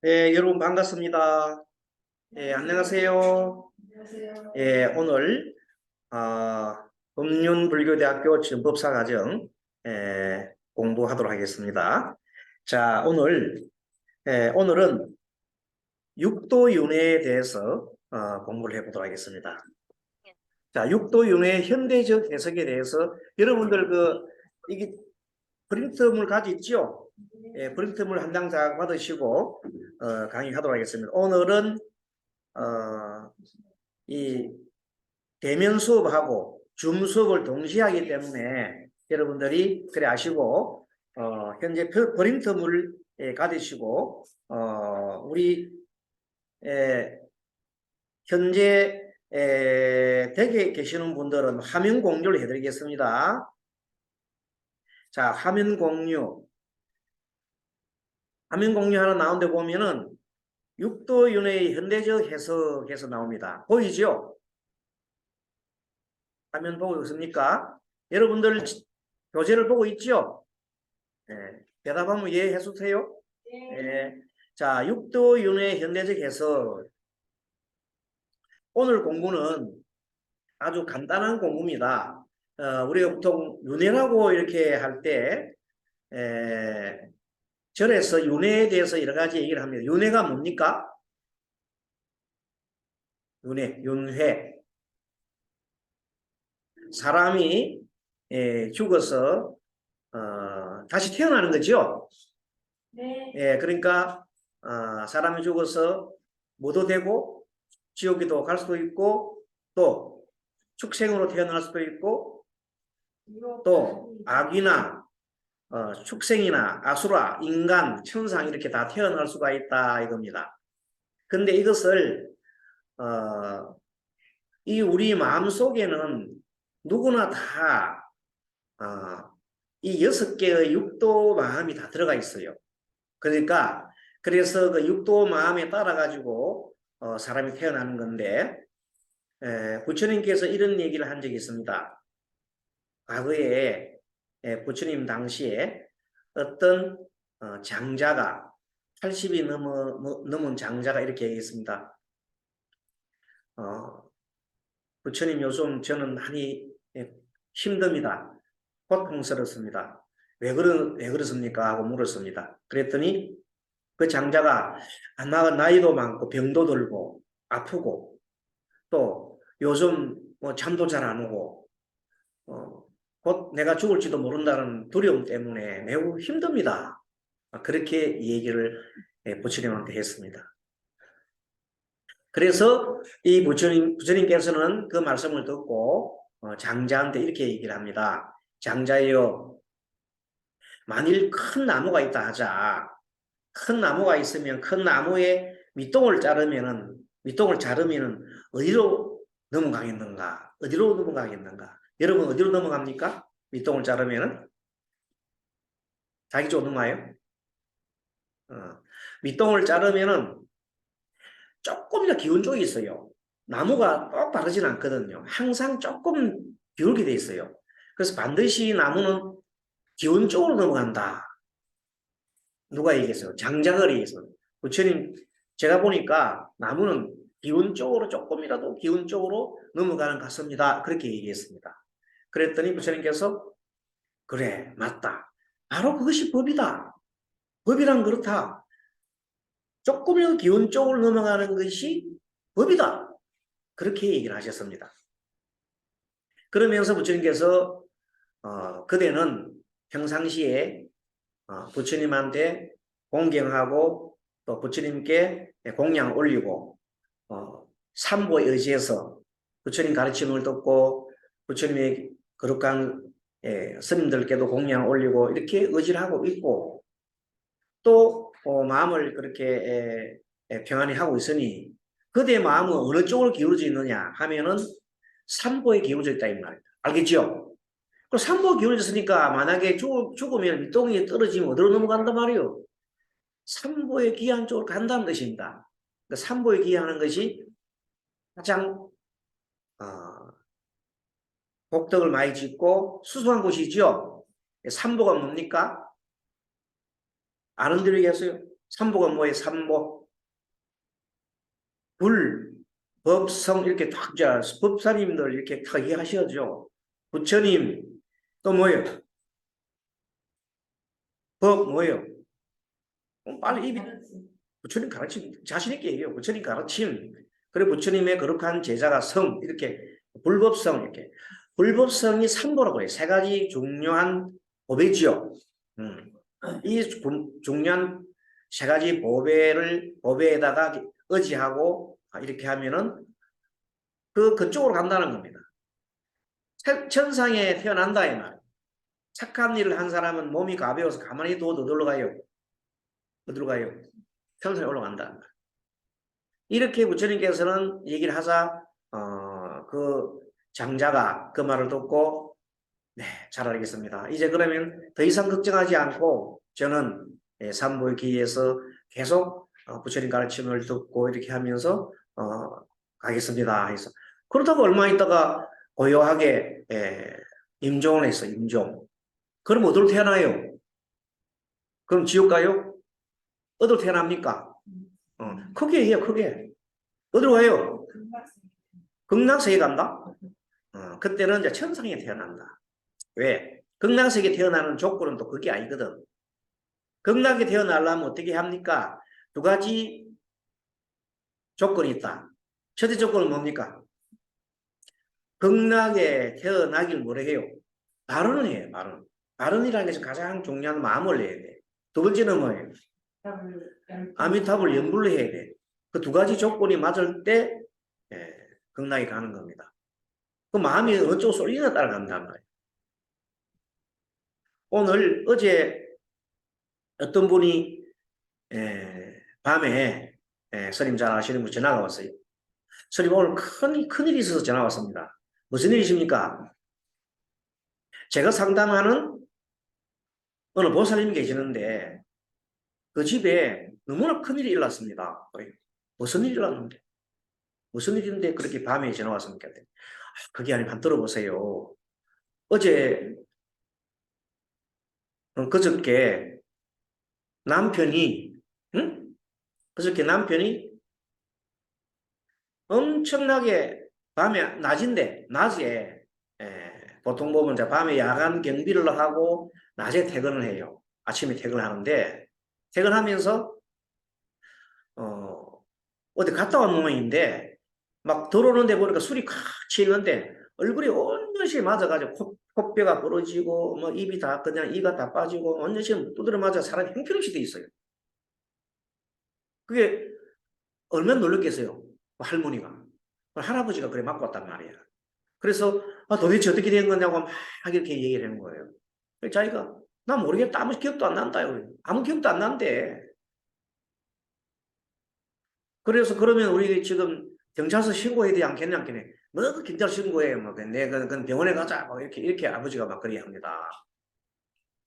여러분 반갑습니다. 안녕하세요. 안녕하세요. 오늘 법륜불교대학교 전법사 과정 공부하도록 하겠습니다. 자, 오늘은 육도윤회에 대해서 공부를 해보도록 하겠습니다. 자, 육도윤회 현대적 해석에 대해서 여러분들 이게 프린트물 가지고 있죠? 프린트물 한 장 받으시고 강의하도록 하겠습니다. 오늘은 이 대면 수업하고 줌 수업을 동시에 하기 때문에 여러분들이 그래 아시고 현재 프린트물 가지시고 우리 현재 댁에 계시는 분들은 화면 공유를 해드리겠습니다. 자, 화면 공유 하나 나오는데 보면은 육도윤회의 현대적 해석에서 나옵니다. 보이죠? 화면 보고 있습니까? 여러분들 교재를 보고 있죠? 대답하면 예 해주세요. 네. 자, 육도윤회 현대적 해석. 오늘 공부는 아주 간단한 공부입니다. 우리가 보통 윤회라고 이렇게 할 때 절에서 윤회에 대해서 여러 가지 얘기를 합니다. 윤회가 뭡니까? 윤회. 사람이 죽어서 다시 태어나는 거죠. 네. 그러니까 사람이 죽어서 뭐도 되고 지옥에도 갈 수도 있고 또 축생으로 태어날 수도 있고 또 악이나 축생이나 아수라, 인간, 천상 이렇게 다 태어날 수가 있다 이겁니다. 근데 이것을 이 우리 마음속에는 누구나 다 이 6개의 육도 마음이 다 들어가 있어요. 그러니까 그래서 그 육도 마음에 따라 가지고 사람이 태어나는 건데 부처님께서 이런 얘기를 한 적이 있습니다. 과거에 부처님 당시에 어떤 장자가 80이 넘은 장자가 이렇게 얘기했습니다. 부처님 요즘 저는 많이 힘듭니다. 고통스럽습니다. 왜 그렇습니까? 하고 물었습니다. 그랬더니 그 장자가 나이도 많고 병도 들고 아프고 또 요즘 뭐 잠도 잘 안 오고 곧 내가 죽을지도 모른다는 두려움 때문에 매우 힘듭니다. 그렇게 얘기를 부처님한테 했습니다. 그래서 이 부처님께서는 그 말씀을 듣고 장자한테 이렇게 얘기를 합니다. 장자여, 만일 큰 나무가 있다 하자. 큰 나무가 있으면 큰 나무에 밑동을 자르면은 어디로 넘어가겠는가? 어디로 넘어가겠는가? 여러분 어디로 넘어갑니까? 밑동을 자르면은 자기 쪽으로 넘어가요? 밑동을 자르면은 조금이나 기운 쪽이 있어요. 나무가 똑바르진 않거든요. 항상 조금 기울게 돼 있어요. 그래서 반드시 나무는 기운 쪽으로 넘어간다. 누가 얘기했어요? 장자가 얘기했어요. 부처님, 제가 보니까 나무는 기운 쪽으로 조금이라도 기운 쪽으로 넘어가는 것 같습니다. 그렇게 얘기했습니다. 그랬더니 부처님께서 그래, 맞다. 바로 그것이 법이다. 법이란 그렇다. 조금이라도 기운 쪽으로 넘어가는 것이 법이다. 그렇게 얘기를 하셨습니다. 그러면서 부처님께서 그대는 평상시에 부처님한테 공경하고 또 부처님께 공양 올리고 삼보에 의지해서 부처님 가르침을 듣고 부처님의 거룩한 스님들께도 공양 올리고 이렇게 의지를 하고 있고 또 마음을 그렇게 평안히 하고 있으니 그대의 마음은 어느 쪽으로 기울어져 있느냐 하면은 삼보에 기울어져 있다 이 말이다. 알겠죠? 그 삼보에 기울어졌으니까 만약에 죽으면 밑동에 떨어지면 어디로 넘어간단 말이에요? 삼보에 기한 쪽으로 간다는 것입니다. 그 삼보에 기하는 것이 가장 복덕을 많이 짓고 수수한 곳이죠. 삼보가 뭡니까? 아는 대로 얘기했어요. 삼보가 뭐예요? 삼보. 불, 법, 성 이렇게 탁 법사님들 이렇게 다 이해하셔야죠. 부처님 또 뭐예요? 법 뭐예요? 빨리 입이 부처님 가르침 자신 있게 얘기해요. 부처님 가르침. 그리고 부처님의 거룩한 제자가 성 이렇게 불법성 이렇게 불법성이 삼보라고 해요. 세 가지 중요한 법이지요. 이 중요한 세 가지 법에다가 의지하고 이렇게 하면은 그쪽으로 간다는 겁니다. 천상에 태어난다 이 말. 착한 일을 한 사람은 몸이 가벼워서 가만히 둬도 어디로 가요? 어디로 가요? 천상에 올라간다. 이렇게 부처님께서는 얘기를 하자 그 장자가 그 말을 듣고 네, 잘 알겠습니다. 이제 그러면 더 이상 걱정하지 않고 저는 삼보의 기에서 계속 부처님 가르침을 듣고 이렇게 하면서 가겠습니다. 해서 그렇다고 얼마 있다가 고요하게 임종을 했어. 임종. 그럼 어디로 태어나요? 그럼 지옥 가요? 어디로 태어납니까? 크게 해요. 크게. 어디로 가요? 극락세계 간다? 그때는 이제 천상에 태어난다. 왜? 극락세계 태어나는 조건은 또 그게 아니거든. 극락에 태어나려면 어떻게 합니까? 두 가지 조건이 있다. 첫째 조건은 뭡니까? 극락에 태어나길 뭐래 해요? 발언을 해요. 발언. 발언이라는 것이 가장 중요한 마음을 내야 돼. 두 번째는 뭐예요? 아미타불 연불을 해야 돼. 그 두 가지 조건이 맞을 때 극락에 가는 겁니다. 그 마음이 어쩌고 쏠리나 따라간단 말이에요. 어제 어떤 분이 밤에 스님 잘 아시는 분 전화가 왔어요. 스님 오늘 큰일이 있어서 전화 왔습니다. 무슨 일이십니까? 제가 상담하는 어느 보살님이 계시는데 그 집에 너무나 큰일이 일어났습니다. 무슨 일이 일어났는데? 무슨 일인데 그렇게 밤에 전화 왔습니까? 그게 아니면 한 들어보세요. 어제 그저께 남편이 응? 그저께 남편이 엄청나게 밤에 낮에 보통 보면 이제 밤에 야간 경비를 하고 낮에 퇴근을 해요. 아침에 퇴근하는데 퇴근하면서 어디 갔다 온 모양인데 막 들어오는데 보니까 술이 콱 치는데 얼굴이 온전히 맞아가지고 코뼈가 부러지고 뭐 입이 다 그냥 이가 다 빠지고 온전히 두드려 맞아 사람이 형편없이 돼 있어요. 그게 얼마나 놀랐겠어요. 할머니가. 할아버지가 그래 맞고 왔단 말이야. 그래서 도대체 어떻게 된 거냐고 막 이렇게 얘기를 하는 거예요. 자기가 나 모르겠다. 아무 기억도 안 난다. 아무 기억도 안 난대. 그래서 그러면 우리 지금 경찰서 신고해야 되지 않겠냐? 뭐 경찰 신고해. 뭐 내가 그 병원에 가자. 뭐 이렇게 아버지가 막 그래 합니다.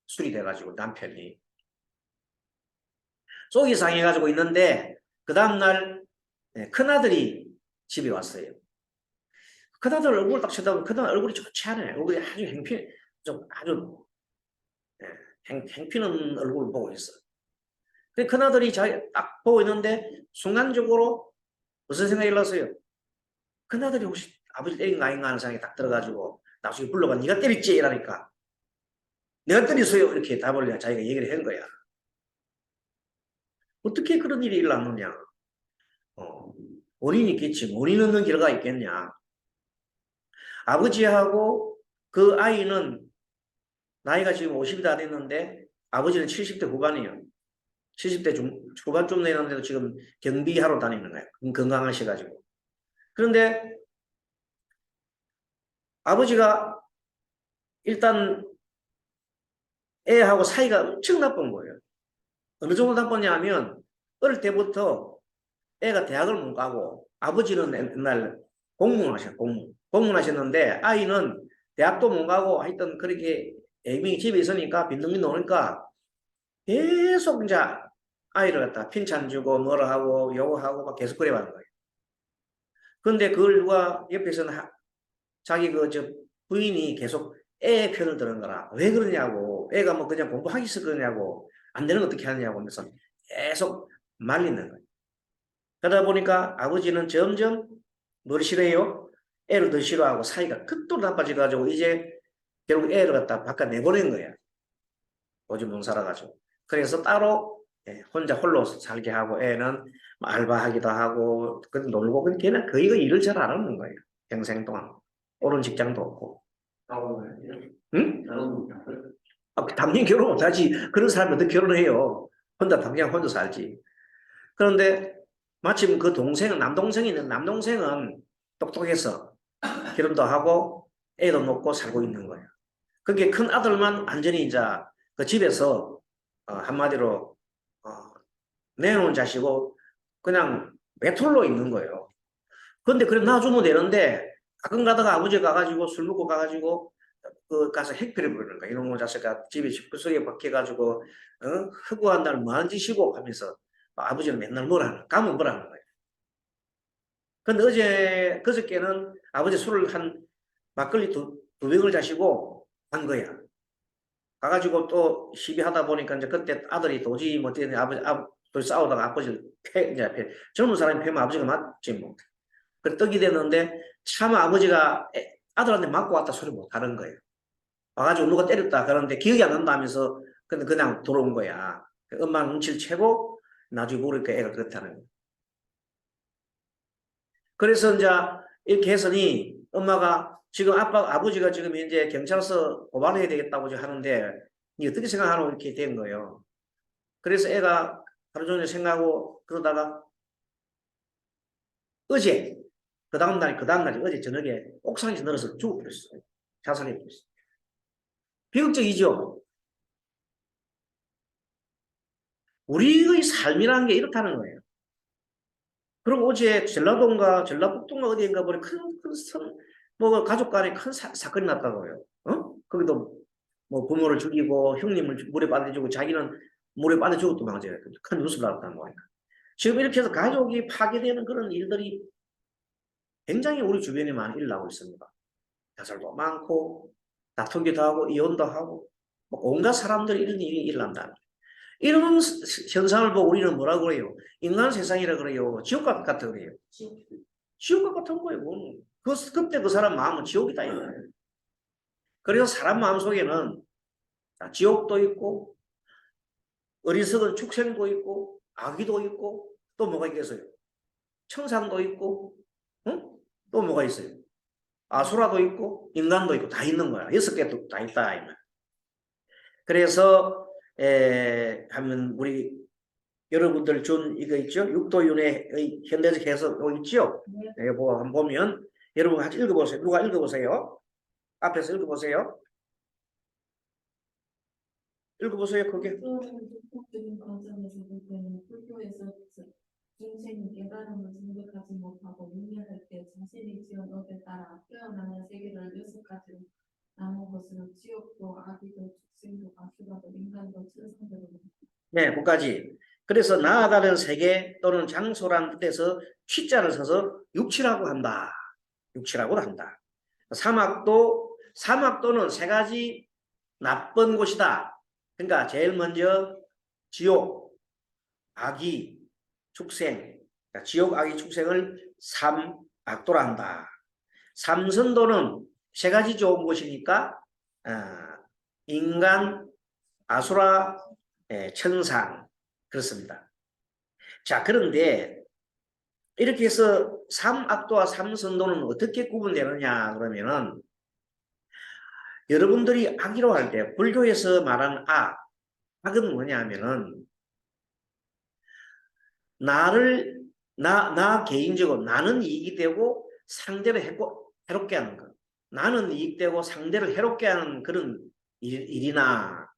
술이 돼가지고 남편이 속이 상해가지고 있는데 그 다음날 큰아들이 집에 왔어요. 큰아들 얼굴 딱 쳐다보면 큰아들 얼굴이 좋지 않아요. 얼굴이 아주 좀 아주 행피는 얼굴을 보고 있어. 큰아들이 딱 보고 있는데 순간적으로 무슨 생각이 일어났어요? 큰아들이 혹시 아버지 때린 거 아닌가 하는 생각이 딱 들어가지고 나중에 불러가 네가 때렸지? 이러니까 내가 때렸어요. 이렇게 답을 자기가 얘기를 한 거야. 어떻게 그런 일이 일어났느냐? 원인이 있겠지. 원인 없는 결과가 있겠냐? 아버지하고 그 아이는 나이가 지금 50이 다 됐는데 아버지는 70대 후반이에요. 70대 후반쯤 되는데도 지금 경비하러 다니는 거예요. 건강하셔가지고. 그런데 아버지가 일단 애하고 사이가 엄청 나쁜 거예요. 어느 정도 나쁘냐 하면 어릴 때부터 애가 대학을 못 가고 아버지는 옛날 공무원하셨는데 아이는 대학도 못 가고 하여튼 그렇게 애명이 집에 있으니까 빈둥빈둥 오니까 계속 이제 아이를 갖다 핀찬 주고 뭐라 하고 요구하고 막 계속 그래 가는 거예요. 그런데 그걸 누가 옆에서는 자기 부인이 계속 애 편을 드는 거라. 왜 그러냐고. 애가 뭐 그냥 공부하기 싫어 그러냐고. 안 되는 거 어떻게 하느냐고 하면서 계속 말리는 거예요. 그러다 보니까 아버지는 점점 뭘 싫어해요? 애를 더 싫어하고 사이가 극도로 나빠져가지고 이제 결국 애를 갖다 바깥 내보낸 거야. 오줌 못 살아가지고. 그래서 따로 혼자 홀로 살게 하고 애는 알바하기도 하고 놀고 근데 걔는 거의 그 일을 잘 안 하는 거예요. 평생 동안. 오른 직장도 없고. 응? 당연히 결혼 못하지. 그런 사람이 어떻게 결혼해요? 당장 혼자 살지. 그런데 마침 그 동생은 남동생이 있는 남동생은 똑똑해서 결혼도 하고 애도 놓고 살고 있는 거예요. 그게 큰 아들만 완전히 이제 그 집에서 한마디로 내놓은 자식이고 그냥 외톨로 있는 거예요. 그런데 그래 놔주면 되는데 가끔 가다가 아버지 가가지고 술 먹고 가가지고 그 가서 핵피를 부르는 거야. 이놈의 자식아 집에 집구석에 박혀가지고 허구한 날 뭐하는 짓이고 하면서 아버지는 맨날 뭐라 가면 뭐라는 거예요. 근데 그저께는 아버지 술을 한 막걸리 두 병을 자시고 간 거야. 가가지고 또 시비하다 보니까 이제 그때 아들이 도저히 못 되는 둘이 싸우다가 아버지를 젊은 사람이 패면 아버지가 맞지 뭐. 그 떡이 됐는데 참 아버지가 아들한테 맞고 왔다 소리 못 하는 거예요. 와가지고 누가 때렸다 그러는데 기억이 안 난다면서 근데 그냥 들어온 거야. 엄마는 눈치를 채고 나중에 모르니까 애가 그렇다는 거예요. 그래서 이제 이렇게 했으니 엄마가 지금 아버지가 지금 이제 경찰서 고발해야 되겠다고 하는데 니 어떻게 생각하노 이렇게 된 거예요. 그래서 애가 하루 종일 생각하고 그러다가 어제 그 다음날이 어제 저녁에 옥상에서 내려서 죽어버렸어요. 자살해버렸어요. 비극적이죠. 우리의 삶이라는 게 이렇다는 거예요. 그리고 어제 전라도인가 전라북도인가 어디인가 보니 뭐 가족 간에 큰 사건이 났다고요. 거기도 뭐 부모를 죽이고 형님을 물에 빠져주고 자기는 물에 빠져 죽었도 망정해요. 큰 뉴스를 났다는 거예요. 지금 이렇게 해서 가족이 파괴되는 그런 일들이 굉장히 우리 주변에 많이 일어나고 있습니다. 자살도 많고 다투기도 하고 이혼도 하고 뭐 온갖 사람들이 이런 일이 일어난다. 이런 현상을 보고 우리는 뭐라고 그래요? 인간 세상이라 그래요. 지옥 같다 그래요. 지옥 같은 거예요. 그때 그 사람 마음은 지옥이다 이거예요. 그래서 사람 마음속에는 지옥도 있고 어리석은 축생도 있고 아기도 있고 또 뭐가 있겠어요? 천상도 있고 또 뭐가 있어요? 아수라도 있고 인간도 있고 다 있는 거야. 6개도 다 있다. 그래서 하면 우리 여러분들 준 이거 있죠? 육도윤회의 현대적 해석 있죠? 네. 이거 한번 보면 여러분 같이 읽어보세요. 누가 읽어보세요? 앞에서 읽어보세요. 읽어보세요. 그게. 적인 관점에서 볼 때는 불교에서 중생이 깨달음을 생각하지 못하고 윤회할 때 자신이 지은 업에 따라 태어나는 세계를 6가지로 나눈 것으로 지옥도 아기도 축생도 아수라도 인간도 천상도 네, 그까지. 그래서 나아가는 세계 또는 장소란 뜻에서 취자를 써서 육치라고 한다. 육치라고 한다. 사막도는 3가지 나쁜 곳이다. 그러니까 제일 먼저 지옥, 악이, 축생. 그러니까 지옥, 악이, 축생을 삼악도라 한다. 삼선도는 3가지 좋은 곳이니까 인간, 아수라, 천상 그렇습니다. 자, 그런데 이렇게 해서 삼악도와 삼선도는 어떻게 구분되느냐 그러면은 여러분들이 악이라고 할 때 불교에서 말하는 악은 뭐냐면은 나 개인적으로 나는 이익이 되고 상대를 해롭게 하는 것. 나는 이익되고 상대를 해롭게 하는 그런 일이나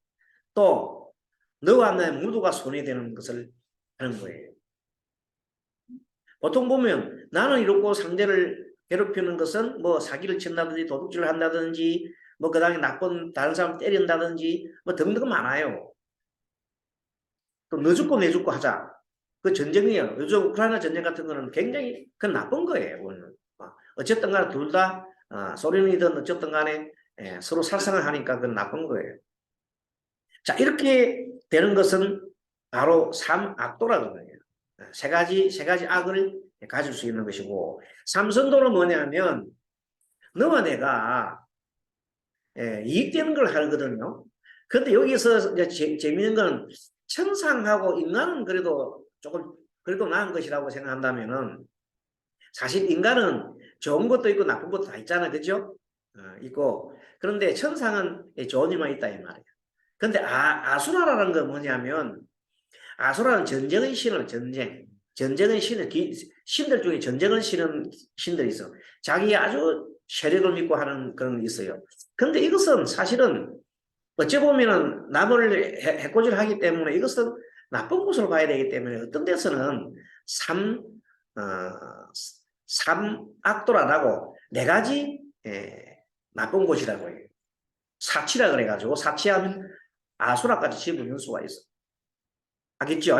또 너와 내 모두가 손해되는 것을 하는 거예요. 보통 보면 나는 이렇고 상대를 괴롭히는 것은 뭐 사기를 친다든지 도둑질을 한다든지 뭐 그다음에 나쁜 다른 사람 때린다든지 뭐 등등 많아요. 또 너 죽고 내 죽고 하자. 그 전쟁이에요. 요즘 우크라이나 전쟁 같은 거는 굉장히 그건 나쁜 거예요. 어쨌든 간에 둘 다 소련이든 어쨌든 간에 서로 살상을 하니까 그건 나쁜 거예요. 자, 이렇게 되는 것은 바로 삼악도라는 거예요. 세 가지 악을 가질 수 있는 것이고, 삼선도는 뭐냐면 너와 내가 이익되는 걸 하거든요. 근데 여기서 이제 재미있는 건 천상하고 인간은 그래도 조금 그래도 나은 것이라고 생각한다면은, 사실 인간은 좋은 것도 있고 나쁜 것도 다 있잖아요. 그죠? 있고. 그런데 천상은 좋은 일만 있다 이 말이에요. 근데 아수라라는 건 뭐냐면, 아수라는 전쟁의 신을 전쟁의 신을 신들 중에 전쟁을 신은 신들이 있어. 자기 아주 세력을 믿고 하는 그런 게 있어요. 근데 이것은 사실은 어찌 보면은 남을 해코지를 하기 때문에 이것은 나쁜 것으로 봐야 되기 때문에 어떤 데서는 어, 삼악도라고 네 가지 나쁜 곳이라고 해요. 사치라 그래가지고 사치하면 아수라까지 집어넣을 수가 있어. 알겠죠?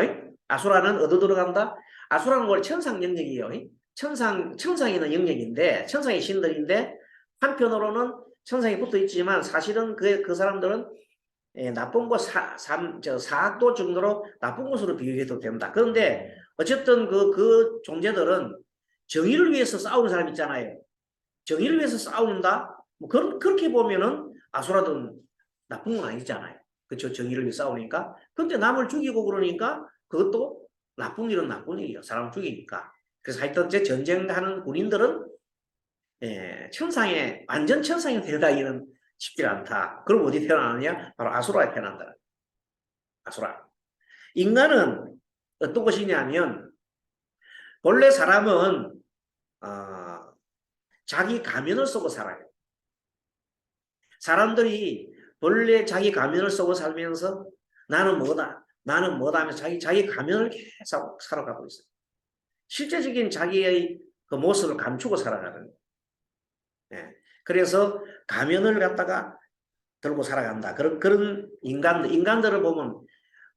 아수라는 어디 들어간다? 아수라는 원래 천상 영역이에요. 천상에 있는 영역인데, 천상의 신들인데, 한편으로는 천상에 붙어 있지만, 사실은 그 사람들은 나쁜 곳, 사악도 정도로 나쁜 곳으로 비교해도 된다. 그런데, 어쨌든 그 존재들은 정의를 위해서 싸우는 사람 있잖아요. 정의를 위해서 싸우는다? 뭐, 그렇게 보면은 아수라도 나쁜 건 아니잖아요. 그렇죠? 정의를 위해 싸우니까. 근데 남을 죽이고 그러니까 그것도 나쁜 일은 나쁜 일이에요. 사람을 죽이니까. 그래서 하여튼 제 전쟁하는 군인들은 천상에 완전 천상에 태어나기는 쉽지 않다. 그럼 어디 태어나느냐? 바로 아수라에 태어난다. 아수라. 인간은 어떤 것이냐면 원래 사람은 자기 가면을 쓰고 살아요. 사람들이 원래 자기 가면을 쓰고 살면서 나는 뭐다, 나는 뭐다 하면서 자기 가면을 계속 살아가고 있어요. 실제적인 자기의 그 모습을 감추고 살아가는 거예요. 예. 그래서 가면을 갖다가 들고 살아간다. 그런 인간들을 보면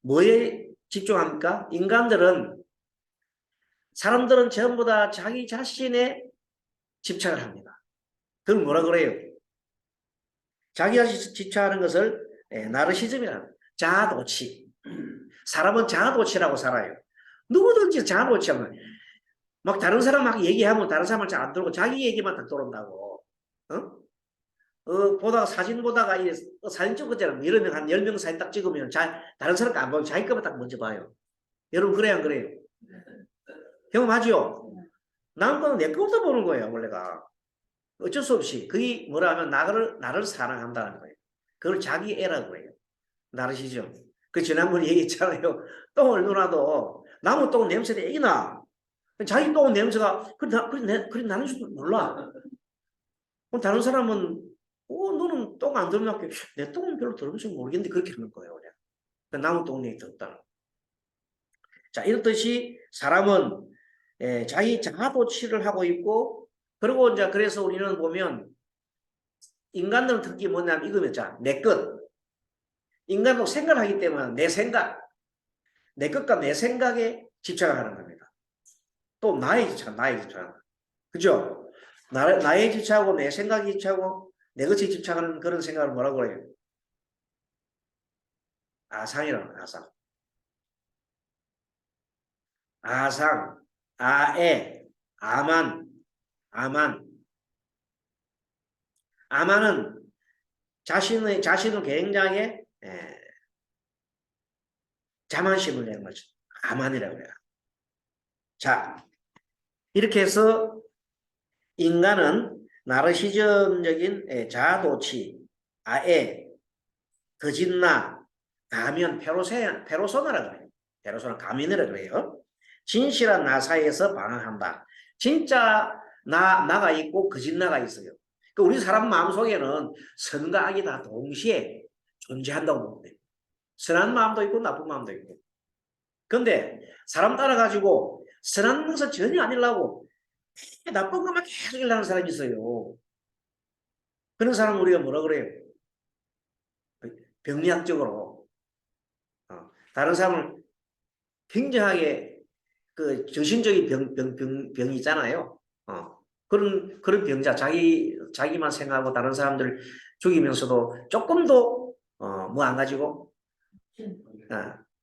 뭐에 집중합니까? 사람들은 전부 다 자기 자신에 집착을 합니다. 그걸 뭐라 그래요? 자기 자신 집착하는 것을 나르시즘이라는 자아도취. 사람은 자아도취라고 살아요. 누구든지 자아도취하면 막 다른 사람 막 얘기하면 다른 사람을 잘 안 들고 자기 얘기만 딱 들어온다고. 보다가 사진 보다가 사진 찍었잖아요. 여러 명, 한 10명 사진 딱 찍으면 다른 사람 안 보고 자기 거만 딱 먼저 봐요. 여러분 그래요 안 그래요? 경험하죠? 남 거는 내 거부터 보는 거예요 원래가. 어쩔 수 없이 그게 뭐라 하면 나를 사랑한다는 거예요. 그걸 자기 애라고 해요. 나르시죠. 그 지난번에 얘기했잖아요. 똥을 누나도 나무 똥 냄새가 애기나. 자기 똥 냄새가 그래 나는 줄 몰라. 그럼 다른 사람은 너는 똥 안 들으면 내 똥은 별로 들으면서 모르겠는데 그렇게 하는 거예요. 그냥. 나무 똥 냄새 들었다. 자 이렇듯이 사람은 자기 자아도취를 하고 있고 그리고 이제 그래서 우리는 보면 인간들은 특히 뭐냐면 이거면 내 것. 인간도 생각을 하기 때문에 내 것과 내 생각에 집착을 하는 겁니다. 또 나의 집착. 그죠? 나의 집착하고 내 생각에 집착하고 내 것에 집착하는 그런 생각을 뭐라고 해요? 아상이라는 아상. 아상, 아에, 아만. 아만은 자신을 굉장히 자만심을 내는 거죠. 아만이라고 해요. 자, 이렇게 해서 인간은 나르시즘적인 자아도취, 아에, 거짓나, 가면, 페로소나라고 그래요. 페로소나 가면이라고 그래요. 진실한 나 사이에서 방황한다. 진짜 나가 있고 거짓나가 있어요. 그러니까 우리 사람 마음속에는 선과 악이 다 동시에 존재한다고 보면 돼요. 선한 마음도 있고 나쁜 마음도 있고. 근데 사람 따라가지고 선한 것은 전혀 아니려고 나쁜 것만 계속 일하는 사람이 있어요. 그런 사람 우리가 뭐라 그래요? 병리학적으로 다른 사람을 굉장하게 그 정신적인 병이 있잖아요. 그런 병자 자기만 생각하고 다른 사람들 죽이면서도 조금도 뭐 안 가지고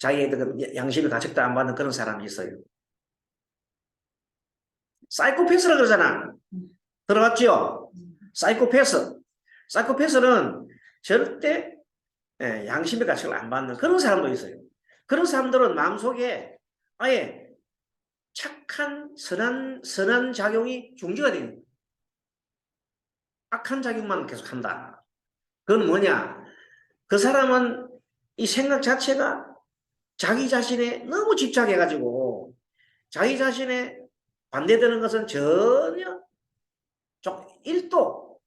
자기의 그 양심의 가책도 안 받는 그런 사람이 있어요. 사이코패스라 그러잖아. 들어봤죠? 사이코패스. 사이코패스는 절대 양심의 가책을 안 받는 그런 사람도 있어요. 그런 사람들은 마음속에 아예 착한 선한 작용이 중지가 되는 거예요. 악한 작용만 계속 한다. 그건 뭐냐? 그 사람은 이 생각 자체가 자기 자신에 너무 집착해가지고 자기 자신에 반대되는 것은 전혀 1도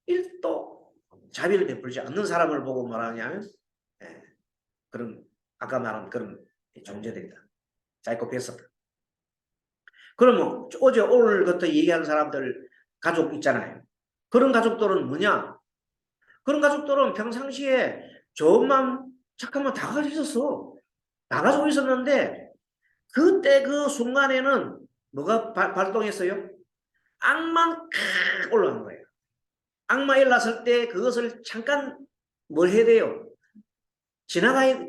자비를 베풀지 않는 사람을 보고 말하냐면 그런 아까 말한 그런 존재들이다. 사이코패스다. 그러면 어제 오늘부터 얘기하는 사람들 가족 있잖아요. 그런 가족들은 뭐냐? 그런 가족들은 평상시에 좋은 마음 착한 마음 다 가지고 있었어. 다 가지고 있었는데 그때 그 순간에는 뭐가 발동했어요? 악만 칵 올라간 거예요. 악마 일났을 때 그것을 잠깐 뭘 해야 돼요?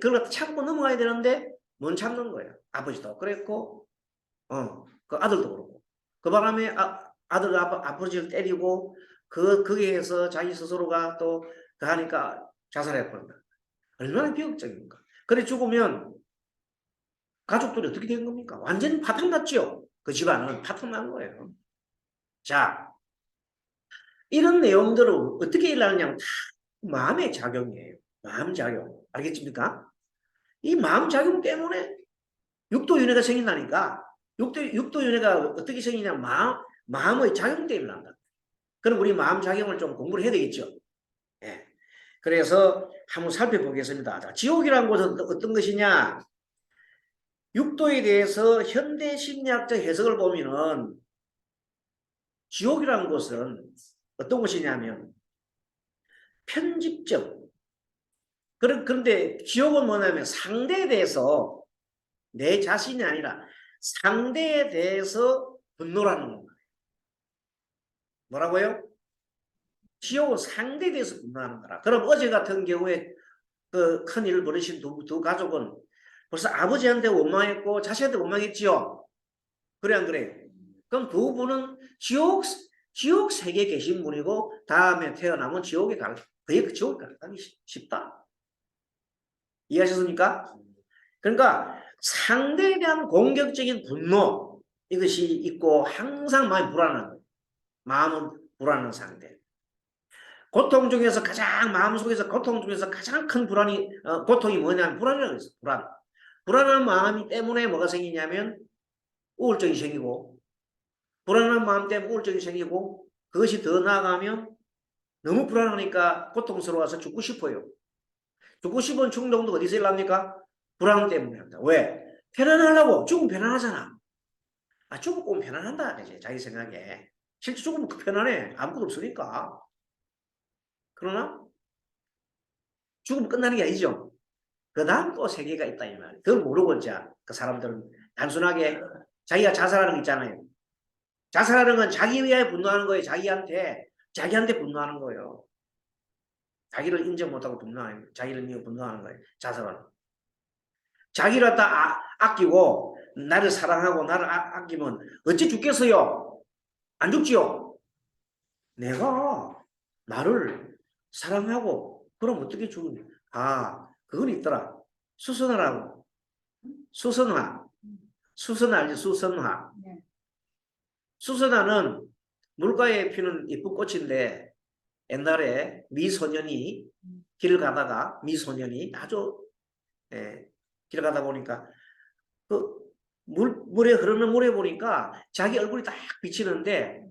그걸 참고 넘어가야 되는데 못 참는 거예요. 아버지도 그랬고, 그 아들도 그렇고. 그 바람에 아들 아버지를 때리고 거기에서 자기 스스로가 또 그 하니까 자살해버린다. 얼마나 비극적입니까? 그래 죽으면 가족들이 어떻게 된 겁니까? 완전히 파탄났죠. 그 집안은 파탄난 거예요. 자, 이런 내용들을 어떻게 일어나느냐면 다 마음의 작용이에요. 마음 작용. 알겠습니까? 이 마음 작용 때문에 육도윤회가 생긴다니까. 육도윤회가 어떻게 생기냐면 마음의 작용 때문에 일어난다. 그럼 우리 마음 작용을 좀 공부를 해야 되겠죠. 예. 그래서 한번 살펴보겠습니다. 자, 지옥이라는 것은 어떤 것이냐? 육도에 대해서 현대 심리학적 해석을 보면은 지옥이라는 것은 어떤 것이냐면 편집적. 그런데 지옥은 뭐냐면 상대에 대해서 내 자신이 아니라 상대에 대해서 분노라는 겁니다. 뭐라고요? 지옥은 상대에 대해서 분노하는 거라. 그럼 어제 같은 경우에 그 큰 일을 벌이신 두 가족은 벌써 아버지한테 원망했고 자식한테 원망했지요. 그래 안 그래? 그럼 두 분은 지옥 세계에 계신 분이고 다음에 태어나면 지옥에 거의 지옥에 가기 쉽다. 이해하셨습니까? 그러니까 상대에 대한 공격적인 분노 이것이 있고 항상 마음이 불안한 거예요. 마음은 불안한 상태. 고통 중에서 가장 마음속에서 고통 중에서 가장 큰 고통이 뭐냐면 불안이라고 했어요. 불안한 마음이 때문에 뭐가 생기냐면 우울증이 생기고 불안한 마음 때문에 우울증이 생기고 그것이 더 나아가면 너무 불안하니까 고통스러워서 죽고 싶어요. 죽고 싶은 충동도 어디서 일어납니까? 불안 때문에 합니다. 왜? 편안하려고. 죽으면 편안하잖아. 죽으면 편안한다. 그치? 자기 생각에. 실제 죽으면 편안해. 아무것도 없으니까. 그러나 죽으면 끝나는 게 아니죠. 그 다음 또 세계가 있다 이 말이에요. 그걸 모르고 이제 그 사람들은 단순하게 자기가 자살하는 거 있잖아요. 자살하는 건 자기 위하여 분노하는 거예요. 자기한테 분노하는 거예요. 자기를 인정 못하고 분노하는 거예요. 자기를 위해 분노하는 거예요. 자살하는 거. 자기를 갖다 아끼고 나를 사랑하고 나를 아끼면 어찌 죽겠어요? 안 죽지요? 내가 나를 사랑하고 그럼 어떻게 죽느냐? 그건 있더라. 수선화라고. 수선화. 수선화 알지? 수선화. 수선화는 물가에 피는 예쁜 꽃인데 옛날에 미소년이 길을 가다가 미소년이 아주 길 가다 보니까 그 물에 흐르는 물에 보니까 자기 얼굴이 딱 비치는데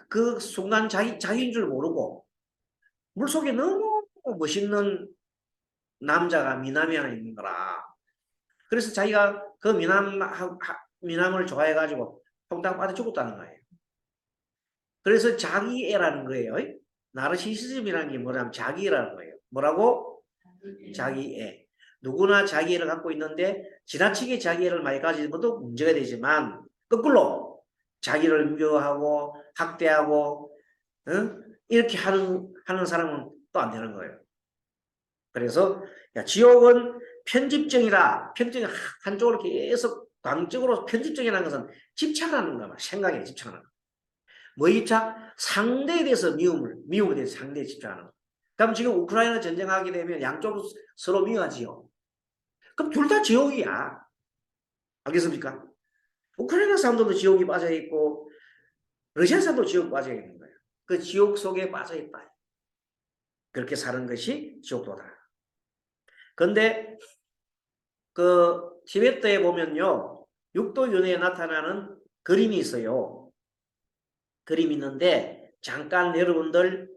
그 순간 자기인 줄 모르고 물속에 너무 멋있는 남자가 미남이 하나 있는 거라. 그래서 자기가 그 미남을 좋아해가지고 퐁당 빠져 죽었다는 거예요. 그래서 자기애라는 거예요. 나르시시즘이라는 게 뭐냐면 자기애라는 거예요. 뭐라고? 자기애. 누구나 자기애를 갖고 있는데 지나치게 자기애를 많이 가지는 것도 문제가 되지만 거꾸로 자기를 미워하고 학대하고 이렇게 하는 사람은 또 안 되는 거예요. 그래서 지옥은 편집증이라 편집증 한쪽으로 계속 광적으로 편집증이라는 것은 집착하는 거야. 생각에 집착하는 거. 뭐 있자? 상대에 대해서 미움에 대해서 상대에 집착하는 거. 그럼 지금 우크라이나 전쟁하게 되면 양쪽으로 서로 미워하지요. 그럼 둘 다 지옥이야. 알겠습니까? 우크라이나 사람들도 지옥이 빠져 있고 러시아 사람도 지옥 빠져 있는 거예요. 그 지옥 속에 빠져 있다. 그렇게 사는 것이 지옥도다. 그런데 그 티베트에 보면요, 육도윤회에 나타나는 그림이 있어요. 그림이 있는데 잠깐 여러분들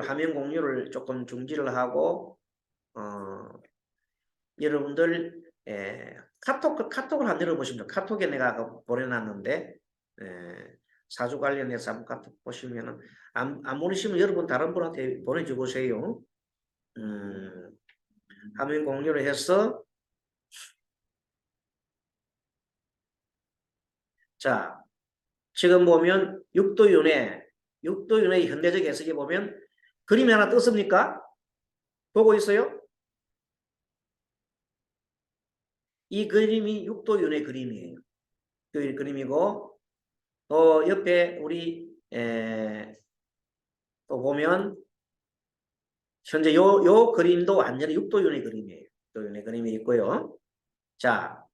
화면 공유를 조금 중지를 하고 여러분들 카톡을 한번 열어보시면 카톡에 내가 보내놨는데 사주 관련해서 한번 카톡 보시면은 안 보내시면 여러분 다른 분한테 보내줘 보세요. 화면 공유를 해서 자 지금 보면 육도윤회 현대적 해석에 보면 그림이 하나 떴습니까? 보고 있어요? 이 그림이 육도윤회 그림이에요. 그 그림이고 또 옆에 우리 또 보면 현재 요 그림도 완전히 육도윤회 그림이에요. 육도윤회 그림이 있고요. 자,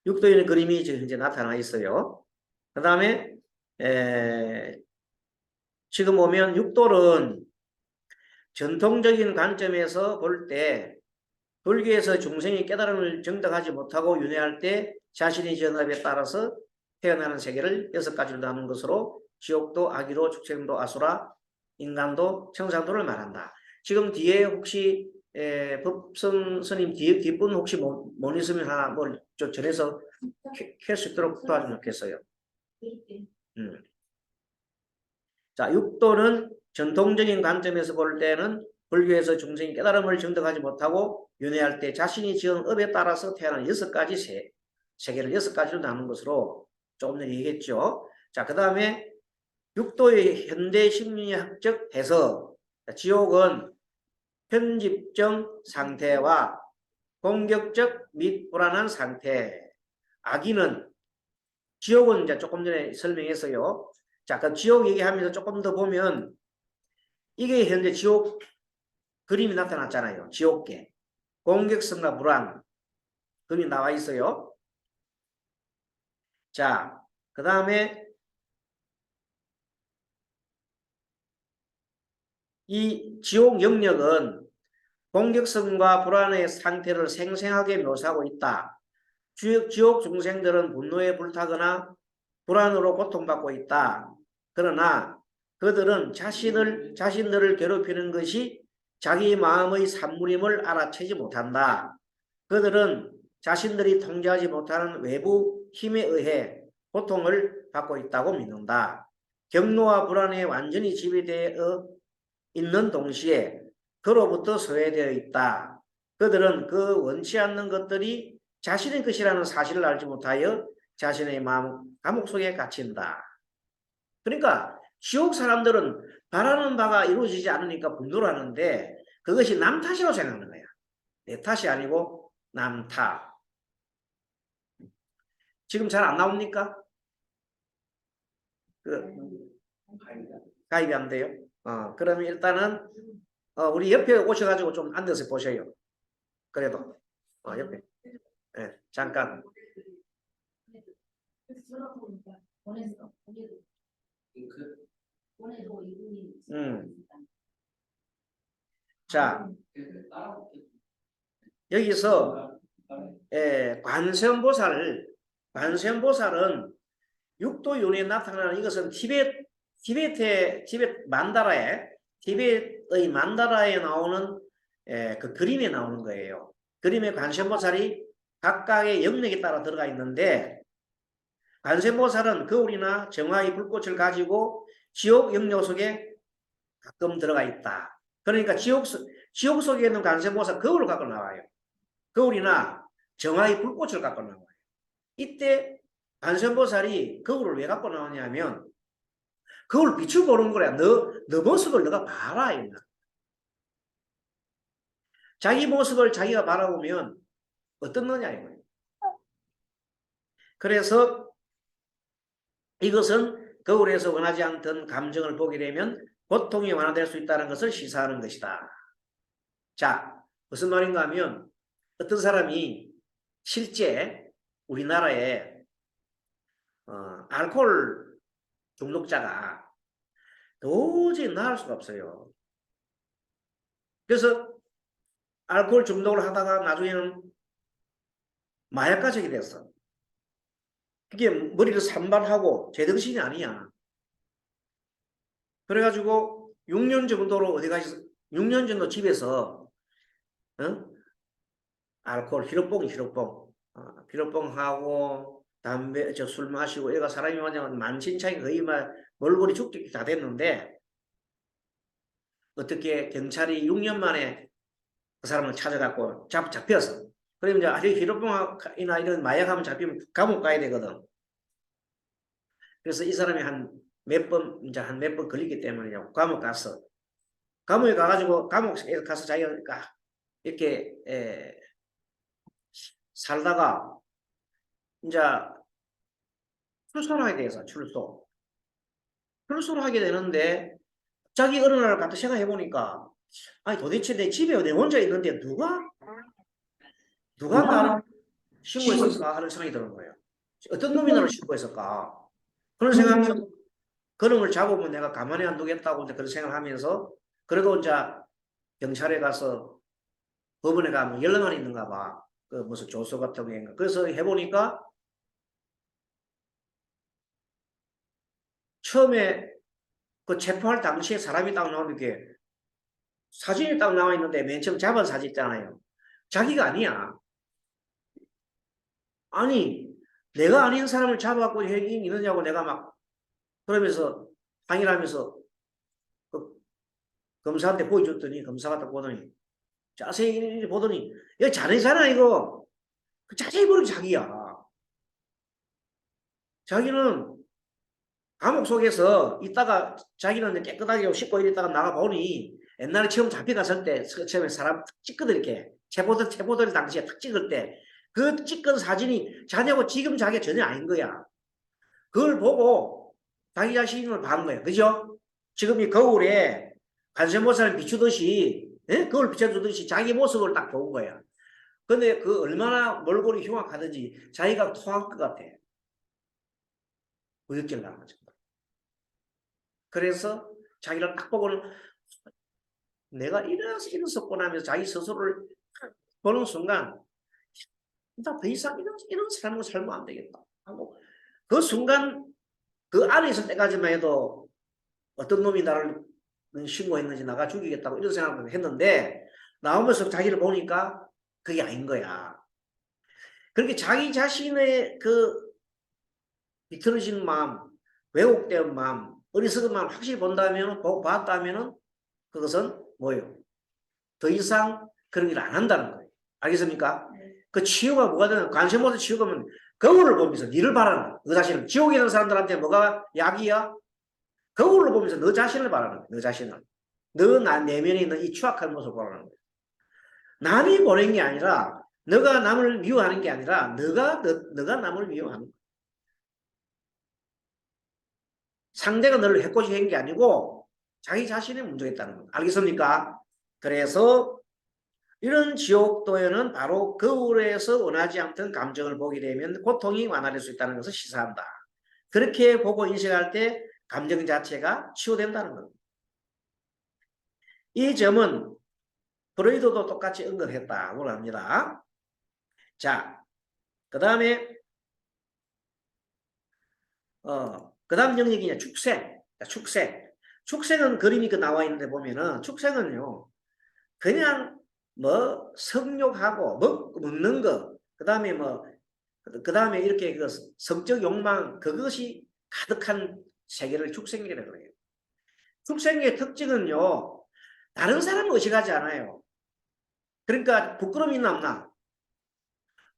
육도윤회 그림이 지금 현재 나타나 있어요. 그 다음에 지금 보면 육도는 전통적인 관점에서 볼 때 불교에서 중생이 깨달음을 정득하지 못하고 윤회할 때 자신의 전업에 따라서 태어나는 세계를 6가지로 나눈 것으로 지옥도, 악의도, 축생도, 아수라, 인간도, 청산도를 말한다. 지금 뒤에 혹시 법성 스님 뒷분 혹시 못 있으면 하나 뭘 좀 전해서 켤 수 있도록 도와주면 좋겠어요. 자, 육도는 전통적인 관점에서 볼 때는 불교에서 중생이 깨달음을 정득하지 못하고 윤회할 때 자신이 지은 업에 따라서 태어나는 6가지 세계를 6가지로 나눈 것으로 조금 전에 얘기했죠. 자, 그 다음에 육도의 현대 심리학적 해석. 지옥은 편집적 상태와 공격적 및 불안한 상태. 악의는 지옥은 이제 조금 전에 설명했어요. 자, 그 지옥 얘기하면서 조금 더 보면 이게 현재 지옥 그림이 나타났잖아요. 지옥계. 공격성과 불안. 그림이 나와 있어요. 자, 그 다음에 이 지옥 영역은 공격성과 불안의 상태를 생생하게 묘사하고 있다. 지옥 중생들은 분노에 불타거나 불안으로 고통받고 있다. 그러나 그들은 자신들을 괴롭히는 것이 자기 마음의 산물임을 알아채지 못한다. 그들은 자신들이 통제하지 못하는 외부 힘에 의해 고통을 받고 있다고 믿는다. 경노와 불안에 완전히 지배되어 있는 동시에 그로부터 소외되어 있다. 그들은 그 원치 않는 것들이 자신의 것이라는 사실을 알지 못하여 자신의 마음 감옥 속에 갇힌다. 그러니까 지옥 사람들은 바라는 바가 이루어지지 않으니까 분노를 하는데 그것이 남 탓이라고 생각하는 거야. 내 탓이 아니고 남 탓. 지금 잘 안 나옵니까? 가입이 안 돼요? 그러면 일단은 우리 옆에 오셔가지고 좀 앉아서 보셔요. 그래도 옆에 잠깐. 자, 여기서 관세음보살은 육도윤회에 나타나는 이것은 티벳의 만다라에 나오는 그 그림에 나오는 거예요. 그림에 관세음보살이 각각의 영역에 따라 들어가 있는데 관세음보살은 거울이나 정화의 불꽃을 가지고 지옥 영역 속에 가끔 들어가 있다. 그러니까 지옥 속에 있는 관세음보살 거울을 갖고 나와요. 거울이나 정화의 불꽃을 갖고 나와요. 이때 관세음보살이 거울을 왜 갖고 나오냐면 거울 빛을 보는 거야. 너 모습을 너가 봐라. 자기 모습을 자기가 바라보면 어떻느냐 이거예요. 그래서 이것은 거울에서 원하지 않던 감정을 보게 되면 고통이 완화될 수 있다는 것을 시사하는 것이다. 자, 무슨 말인가 하면 어떤 사람이 실제 우리나라에 알코올 중독자가 도저히 나을 수가 없어요. 그래서 알코올 중독을 하다가 나중에는 마약가적이 됐어. 그게 머리를 산발하고 제정신이 아니야. 그래가지고 6년 정도로 어디 가서 6년 정도 집에서 알코올 피로뽕 하고 담배 술 마시고 얘가 사람이 완전 만신창이 거의 막 몰골이 죽기 다 됐는데 어떻게 경찰이 6년 만에 그 사람을 찾아갖고 잡혔어. 그러면 이제 아주 피로뽕이나 이런 마약하면 잡히면 감옥 가야 되거든. 그래서 이 사람이 한 몇 번 걸리기 때문에 감옥 갔어. 감옥에 가가지고 감옥에 가서 자기가 이렇게 살다가 이제 출소를 하게 돼서 출소를 하게 되는데 자기 어느 날 갖다 생각해 보니까 아니 도대체 내 집에 내 혼자 있는데 누가 나를 신고했을까 하는 생각이 드는 거예요. 어떤 놈이 나를 신고했을까 그런 생각이 그놈을 잡으면 내가 가만히 안 두겠다고 이제 그런 생각을 하면서 그래도 이제 경찰에 가서 법원에 가면 연락만 있는가 봐. 그 무슨 조서 같은 게. 그래서 해보니까 처음에 그 체포할 당시에 사람이 딱 나오는 게 사진이 딱 나와 있는데 맨 처음 잡은 사진 있잖아요. 자기가 아니야. 아니 내가 아닌 사람을 잡아갖고 핵이 있느냐고 내가 막 그러면서 항의를 하면서 그 검사한테 보여줬더니 검사가 딱 보더니 자세히 보더니 이거 자네잖아 이거 자세히 보는 자기야. 자기는 감옥 속에서 있다가 자기는 깨끗하게 씻고 이랬다가 나가보니 옛날에 처음 잡혀갔을 때 처음에 사람 탁 찍거든 이렇게 체포들 당시에 탁 찍을 때 그 찍은 사진이 자기하고 지금 자기가 전혀 아닌 거야. 그걸 보고 자기 자신을 본 거야. 그죠? 지금 이 거울에 관세모사를 비추듯이 거울 비춰주듯이 자기 모습을 딱 본 거야. 근데 그 얼마나 몰골이 흉악하든지 자기가 토할 것 같아. 의욕질 나가지고. 그래서 자기를 딱 보고는 내가 이랬었구나 하면서 자기 스스로를 보는 순간 나 더 이상 이런 삶을 살면 안 되겠다 하고 그 순간 그 안에 있을 때까지만 해도 어떤 놈이 나를 신고했는지 나가 죽이겠다고 이런 생각을 했는데 나오면서 자기를 보니까 그게 아닌 거야. 그렇게 자기 자신의 그 비틀어진 마음, 왜곡된 마음, 어리석은 마음 확실히 봤다면은 그것은 뭐예요? 더 이상 그런 일을 안 한다는 거예요. 알겠습니까? 그 치유가 뭐가 되는 관심 모드 치유가 면 거울을 보면서 니를 바라는 거야. 너 자신을. 지옥에 있는 사람들한테 뭐가 약이야? 거울을 보면서 너 자신을 바라는 거야. 너 자신을. 너 내면에 있는 이 추악한 모습을 바라는 거야. 남이 보낸 게 아니라 너가 남을 미워하는 게 아니라 너가 남을 미워하는 거야. 상대가 너를 해코지 한 게 아니고 자기 자신의 문제가 있다는 거야. 알겠습니까? 그래서 이런 지옥도에는 바로 거울에서 원하지 않던 감정을 보게 되면 고통이 완화될 수 있다는 것을 시사한다. 그렇게 보고 인식할 때 감정 자체가 치유된다는 겁니다. 이 점은 프로이도도 똑같이 언급했다고 합니다. 자, 그 다음에 그 다음 영역이 축생. 축생은 그림이 나와 있는데 보면은 축생은요 그냥 뭐 성욕하고 먹는 거, 그 다음에 이렇게 그 성적 욕망 그것이 가득한 세계를 축생이라고 해요. 축생의 특징은요 다른 사람을 의식하지 않아요. 그러니까 부끄러움이 있나 없나?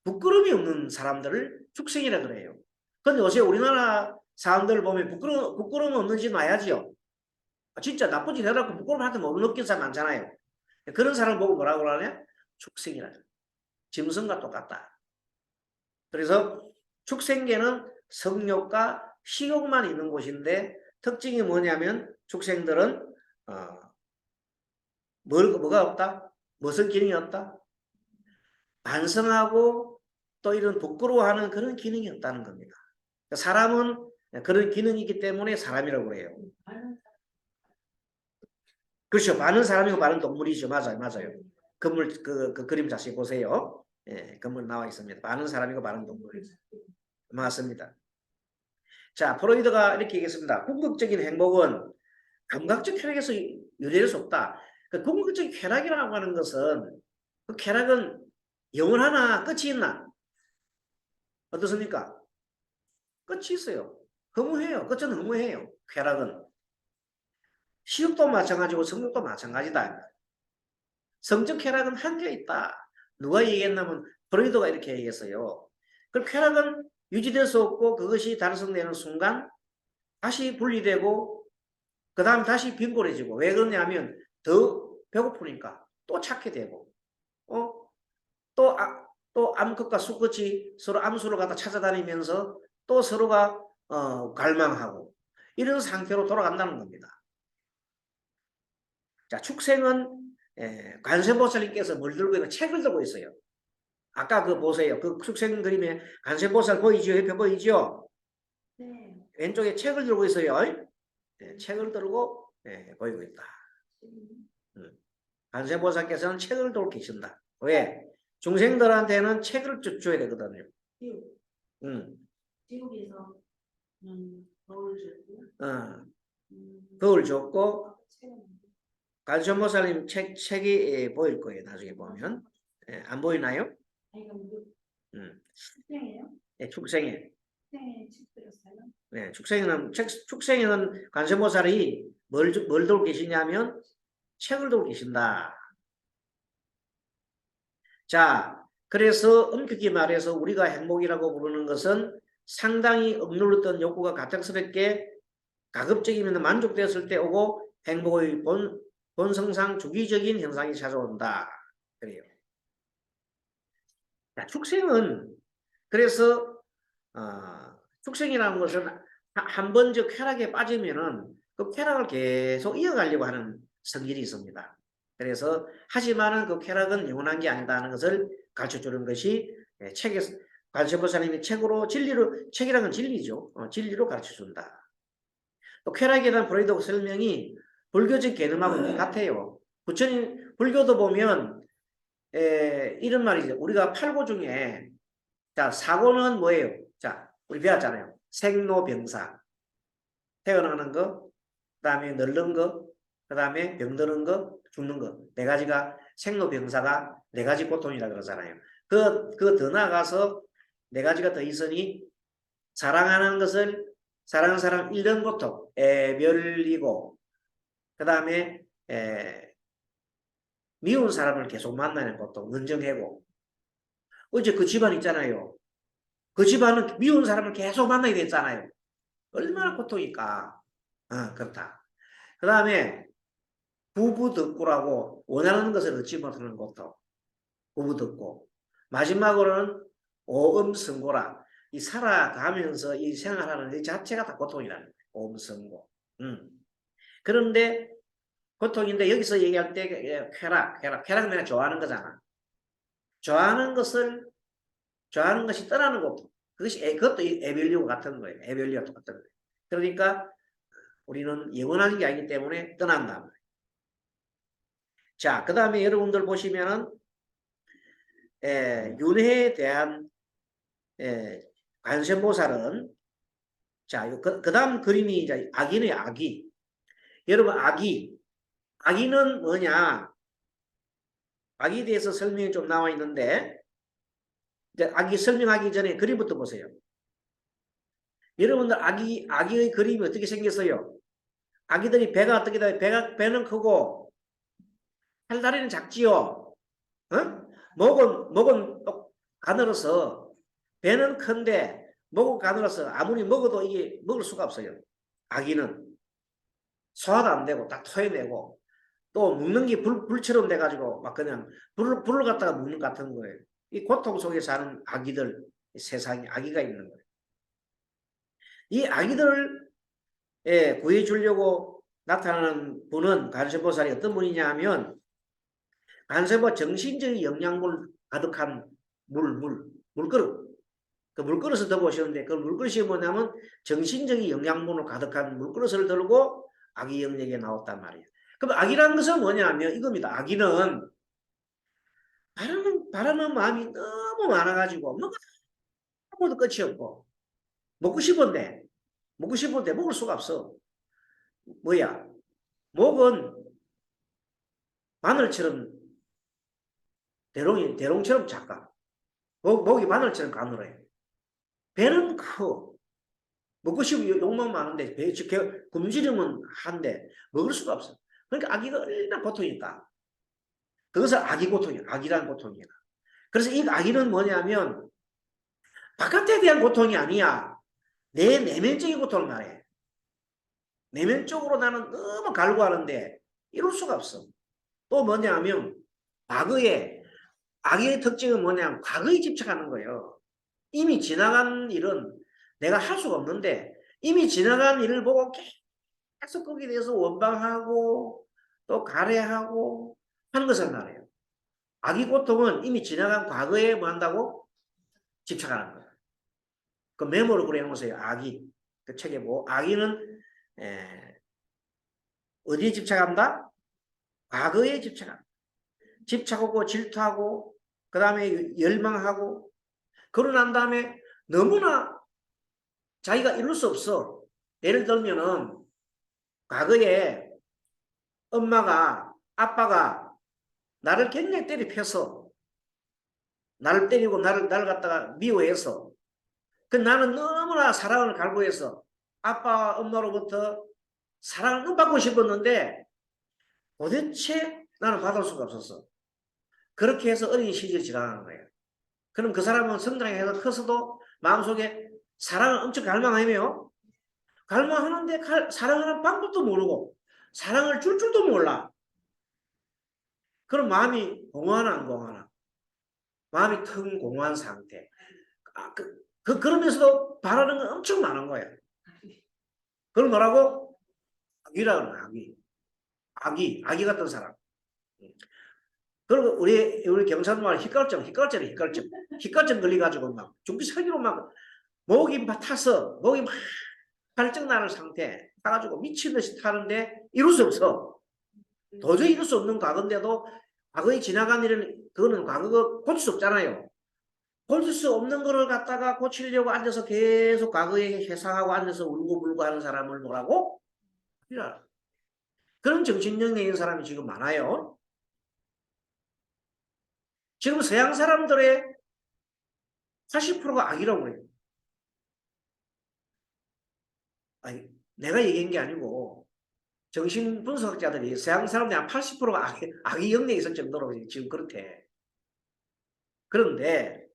부끄러움이 없는 사람들을 축생이라고 그래요. 근데 요새 우리나라 사람들 보면 부끄러움 없는지 놔야지요. 진짜 나쁜 짓 해놓고 부끄러움한테 못 느낀 사람 많잖아요. 그런 사람 보고 뭐라고 그러냐? 축생이라. 짐승과 똑같다. 그래서 축생계는 성욕과 식욕만 있는 곳인데 특징이 뭐냐면 축생들은 뭐가 없다? 무슨 기능이 없다? 반성하고 또 이런 부끄러워하는 그런 기능이 없다는 겁니다. 사람은 그런 기능이 있기 때문에 사람이라고 그래요. 그렇죠. 많은 사람이고 많은 동물이죠. 맞아요. 맞아요. 건물 그 그림 자세히 보세요. 예, 건물 나와 있습니다. 많은 사람이고 많은 동물이죠. 맞습니다. 자, 프로이드가 이렇게 얘기했습니다. 궁극적인 행복은 감각적 쾌락에서 유래할 수 없다. 그 궁극적인 쾌락이라고 하는 것은 그 쾌락은 영원하나 끝이 있나? 어떻습니까? 끝이 있어요. 허무해요. 끝은 허무해요. 쾌락은. 시욕도 마찬가지고 성욕도 마찬가지다. 성적 쾌락은 한계가 있다. 누가 얘기했냐면 프로이드가 이렇게 얘기했어요. 그 쾌락은 유지될 수 없고 그것이 달성되는 순간 다시 분리되고 그 다음 다시 빈곤해지고 왜 그러냐면 더 배고프니까 또 찾게 되고 또, 또 암컷과 수컷이 서로 암수를 갖다 찾아다니면서 또 서로가 갈망하고 이런 상태로 돌아간다는 겁니다. 자, 축생은 관세음보살님께서 뭘 들고 있는 책을 들고 있어요. 아까 그 보세요. 그 축생 그림에 관세음보살 보이죠? 옆에 보이죠? 네. 왼쪽에 책을 들고 있어요. 책을 들고 보이고 있다. 관세음보살께서는 책을 들고 계신다. 왜? 중생들한테는 책을 줘야 되거든요. 지옥에서 거울 주고 그걸 줬고 관세음보살님 책이 보일 거예요. 나중에 보면 안 보이나요? 축생이에요? 네, 축생에. 축생에 책 들었어요? 네, 축생에는 관세음보살이 뭘 들고 계시냐면 책을 들고 계신다. 자, 그래서 엄격히 말해서 우리가 행복이라고 부르는 것은 상당히 억눌렀던 욕구가 갑작스럽게 가급적이면 만족되었을 때 오고 행복의 본성상 주기적인 현상이 찾아온다. 그래요. 자, 축생은 그래서 축생이라는 것은 한 번 저 쾌락에 빠지면은 그 쾌락을 계속 이어가려고 하는 성질이 있습니다. 그래서 하지만은 그 쾌락은 영원한 게 아니다는 것을 가르쳐 주는 것이 책에서 관세음보살님이 책으로 진리로 책이라는 건 진리죠. 진리로 가르쳐 준다. 또 쾌락에 대한 프로이드 설명이 불교적 개념하고 같아요. 불교도 보면 이런 말이죠. 우리가 팔고 중에 자 사고는 뭐예요? 자 우리 배웠잖아요. 생로병사 태어나는 거, 그 다음에 늙는 거, 그 다음에 병드는 거, 죽는 거. 네 가지가 생로병사가 네 가지 고통이라 그러잖아요. 그 더 나아가서 네 가지가 더 있으니 사랑하는 사람 잃는 고통, 애별이고 그 다음에 미운 사람을 계속 만나는 고통, 은정해고 어제 그 집안 있잖아요. 그 집안은 미운 사람을 계속 만나게 됐잖아요. 얼마나 고통일까. 그렇다. 그 다음에 부부덕고라고 원하는 것을 얻지 못하는 고통. 부부덕고. 마지막으로는 오음성고라. 이 살아가면서 이 생활하는 이 자체가 다 고통이라는 거예요. 오음성고. 그런데 고통인데 여기서 얘기할 때 쾌락 내가 좋아하는 거잖아. 좋아하는 것이 떠나는 고통. 그것도 에벨리오 같은 거예요. 에벨리오 똑같은 거예요. 그러니까 우리는 영원한 게 아니기 때문에 떠난다. 자, 그 다음에 여러분들 보시면은 윤회에 대한 관세음보살은 자, 그 다음 그림이 이제 아기네, 아기. 여러분, 아기는 뭐냐? 아기에 대해서 설명이 좀 나와 있는데 이제 아기 설명하기 전에 그림부터 보세요. 여러분들 아기의 그림이 어떻게 생겼어요? 아기들이 배가 어떻게 돼? 배는 크고 팔다리는 작지요. 어? 목은 가늘어서 배는 큰데 목은 가늘어서 아무리 먹어도 이게 먹을 수가 없어요. 아기는 소화도 안 되고 딱 토해내고 또 먹는 게 불처럼 돼가지고 막 그냥 불을 갖다가 먹는 것 같은 거예요. 이 고통 속에 사는 아기들, 세상에 아기가 있는 거예요. 이 아기들을 구해주려고 나타나는 분은 간세보살이 어떤 분이냐 하면 간세보 정신적인 영양분 가득한 물그릇. 그 물그릇을 들고 오시는데 그 물그릇이 뭐냐면 정신적인 영양분으로 가득한 물그릇을 들고 아기 영역에 나왔단 말이에요. 그럼 아기라는 것은 뭐냐면 이겁니다. 아기는 바라는 마음이 너무 많아가지고 먹어도 끝이 없고 먹고 싶은데 먹을 수가 없어. 뭐야? 목은 마늘처럼 대롱처럼 작아. 목이 마늘처럼 가늘어요. 배는 커. 먹고 싶은 욕망 많은데 굶주림은 한데 먹을 수가 없어. 그러니까 아기가 얼마나 고통이니까. 그것은 아기 고통이야. 아기라는 고통이야. 그래서 이 아기는 뭐냐면 바깥에 대한 고통이 아니야. 내 내면적인 고통을 말해. 내면적으로 나는 너무 갈구하는데 이룰 수가 없어. 또 뭐냐면 과거에 아기의 특징은 뭐냐면 과거에 집착하는 거예요. 이미 지나간 일은 내가 할 수가 없는데 이미 지나간 일을 보고 계속 거기에 대해서 원망하고 또 가래하고 하는 것을 말해요. 아기 고통은 이미 지나간 과거에 뭐 한다고? 집착하는 거예요. 그 메모로 그래 놓으세요. 아기. 그 책에 뭐 아기는 어디에 집착한다? 과거에 집착한다. 집착하고 질투하고 그 다음에 열망하고 그러고 난 다음에 너무나 자기가 이룰 수 없어. 예를 들면은 과거에 엄마가 아빠가 나를 굉장히 때려 패서 나를 때리고 나를 갖다가 미워해서 그 나는 너무나 사랑을 갈구해서 아빠 엄마로부터 사랑을 받고 싶었는데 도대체 나는 받을 수가 없었어. 그렇게 해서 어린 시절이 지나가는 거예요. 그럼 그 사람은 성장해서 커서도 마음속에 사랑을 엄청 갈망하며 갈망하는데 사랑하는 방법도 모르고 사랑을 줄 줄도 몰라. 그럼 마음이 공허하나 안 공허하나? 마음이 텅 공허한 상태. 그러면서도 바라는 건 엄청 많은 거예요. 그걸 뭐라고? 악이라고 하는 악이 같은 사람. 그리고 우리 경상도말 휘갈증 걸려가지고 막 중기 살기로 막 목이 막 타서 목이 막 발증 나는 상태 타가지고 미친 듯이 타는데 이룰 수 없어. 도저히 이룰 수 없는 과거인데도 과거에 지나간 일은 그거는 과거가 고칠 수 없잖아요. 고칠 수 없는 거를 갖다가 고치려고 앉아서 계속 과거에 회상하고 앉아서 울고불고 하는 사람을 뭐라고? 그런 정신력이 있는 사람이 지금 많아요. 지금 서양 사람들의 80%가 악이라고 그래요. 아니, 내가 얘기한 게 아니고 정신분석학자들이 서양 사람들이 한 80%가 악의 영역에 있을 정도로 지금 그렇대. 그런데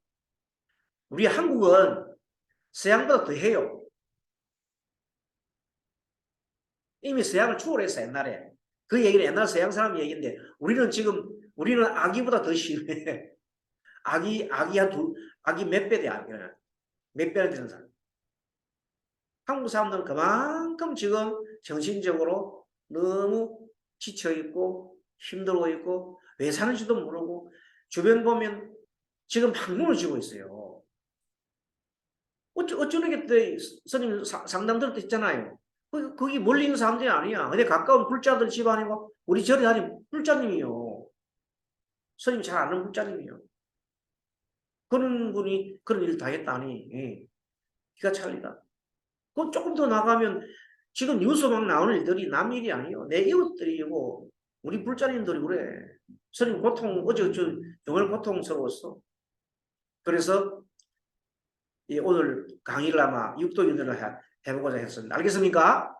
우리 한국은 서양보다 더 해요. 이미 서양을 추월했어 옛날에. 그 얘기는 옛날 서양 사람 얘기인데 우리는 아기보다 더 심해. 아기 몇 배 돼. 몇 배나 되는 사람. 한국 사람들은 그만큼 지금 정신적으로 너무 지쳐있고 힘들고 있고 왜 사는지도 모르고 주변 보면 지금 막 무너지고 있어요. 어쩌겠대. 스님 상담 들을 때 있잖아요. 거기 멀리 있는 사람들이 아니야. 근데 가까운 불자들 집안이고 우리 절에 다니는 불자님이요. 스님 잘 아는 불자님이요. 그런 분이 그런 일을 다 했다니 기가 찰리다. 그 조금 더 나가면 지금 뉴스 막 나오는 일들이 남 일이 아니에요. 내 이웃들이고 우리 불자님들이 그래. 스님 어제 정말 고통스러웠어. 그래서 오늘 강의를 아마 육도인들을 해보고자 했습니다. 알겠습니까?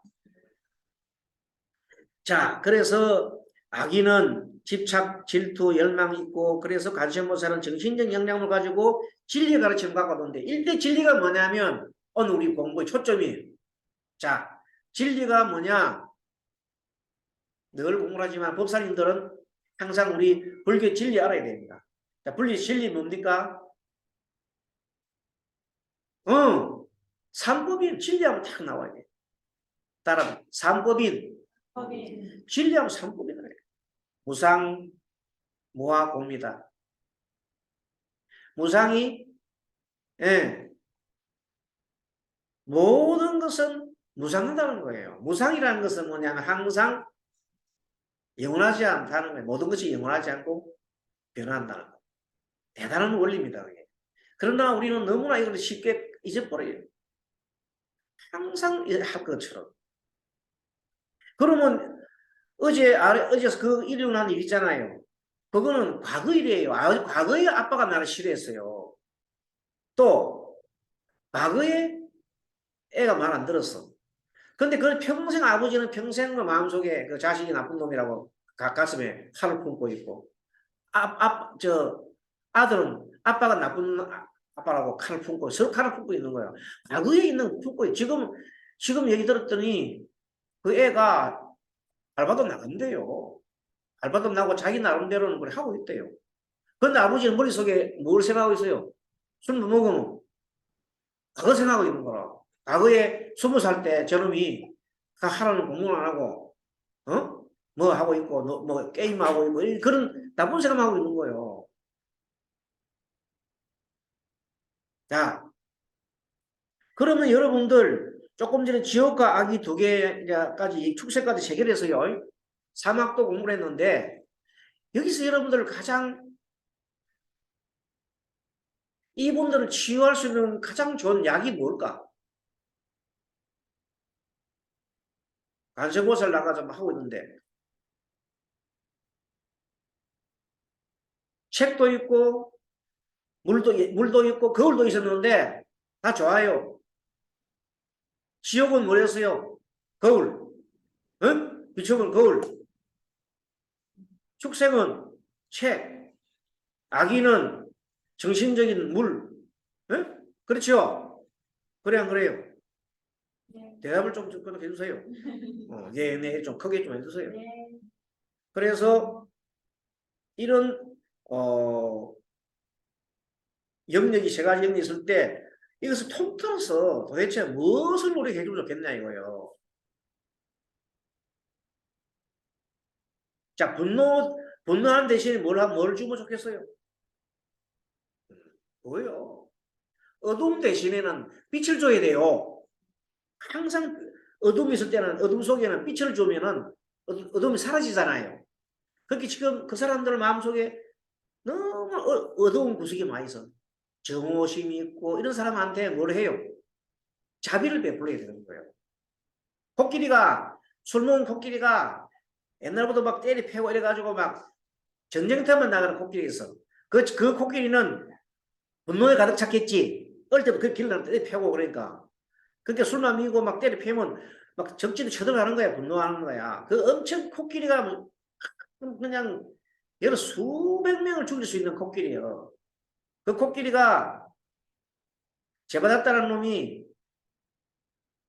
자, 그래서 악인은 집착, 질투, 열망이 있고 그래서 관세음보살은 정신적 역량을 가지고 진리 가르침을 갖고 오는데 일대 진리가 뭐냐면 오늘 우리 공부의 초점이 자, 진리가 뭐냐? 늘 공부를 하지만 법사님들은 항상 우리 불교 진리 알아야 됩니다. 자, 불교 진리 뭡니까? 삼법인 진리하면 딱 나와야 돼. 따라 삼법인 법인 진리하면 삼법인 알아야 돼. 무상 무하 공입니다. 무상이 예, 모든 것은 무상하다는 거예요. 무상이라는 것은 뭐냐면 항상 영원하지 않다는 거예요. 모든 것이 영원하지 않고 변한다는 거. 대단한 원리입니다. 그게. 그러나 우리는 너무나 이걸 쉽게 잊어버려요. 항상 할 것처럼. 그러면 어제 그 일어난 일 있잖아요. 그거는 과거 일이에요. 과거에 아빠가 나를 싫어했어요. 또 과거에 애가 말 안 들었어. 근데 그 평생 아버지는 평생 마음속에 그 자식이 나쁜 놈이라고 가슴에 칼을 품고 있고 아들은 아빠가 나쁜 아빠라고 칼을 품고 서로 칼을 품고 있는 거예요. 과거에 있는 품고 있 지금 얘기 들었더니 그 애가 알바도 나간대요. 알바도 나고 자기 나름대로는 그걸 하고 있대요. 근데 아버지는 머릿속에 뭘 생각하고 있어요? 술 먹으면 그거 생각하고 있는 거라. 과거에 20살 때 저놈이 하라는 공부를 안 하고 어? 뭐 하고 있고 뭐 게임하고 있고 그런 나쁜 생각하고 있는 거예요. 자, 그러면 여러분들 조금 전에 지옥과 악이 두 개까지 축세까지 체결해서요. 사막도 공부를 했는데 여기서 여러분들 가장 이분들을 치유할 수 있는 가장 좋은 약이 뭘까? 간세보살 나가서 하고 있는데 책도 있고 물도 있고 거울도 있었는데 다 좋아요. 지옥은 뭐였어요? 거울. 응? 비춰본 거울. 축생은 책. 아기는 정신적인 물. 응? 그렇죠? 그래 안 그래요? 네. 대답을 좀 해주세요. 네, 네, 좀 크게 좀 해주세요. 네. 그래서 이런 영역이 세 가지 영역이 있을 때 이것을 통틀어서 도대체 무엇을 우리가 해주면 좋겠냐 이거예요. 자, 분노하는 대신에 뭘 주면 좋겠어요? 뭐예요? 어둠 대신에는 빛을 줘야 돼요. 항상 어둠이 있을 때는 어둠 속에는 빛을 주면은 어둠이 사라지잖아요. 그렇게 지금 그 사람들 마음속에 너무 어두운 구석이 많이 있어. 정오심이 있고 이런 사람한테 뭘 해요? 자비를 베풀어야 되는 거예요. 술 먹은 코끼리가 옛날부터 막 때리 패고 이래가지고 막 전쟁터만 나가는 코끼리가 있어. 그 코끼리는 분노에 가득 찼겠지. 어릴 때부터 그 길을 때리 패고 그러니까. 그러니까 술만 미고 막 때리 패면 막 적진에 쳐들어가는 거야. 분노하는 거야. 그 엄청 코끼리가 그냥 여러 수백 명을 죽일 수 있는 코끼리예요. 그 코끼리가 제바다다라는 놈이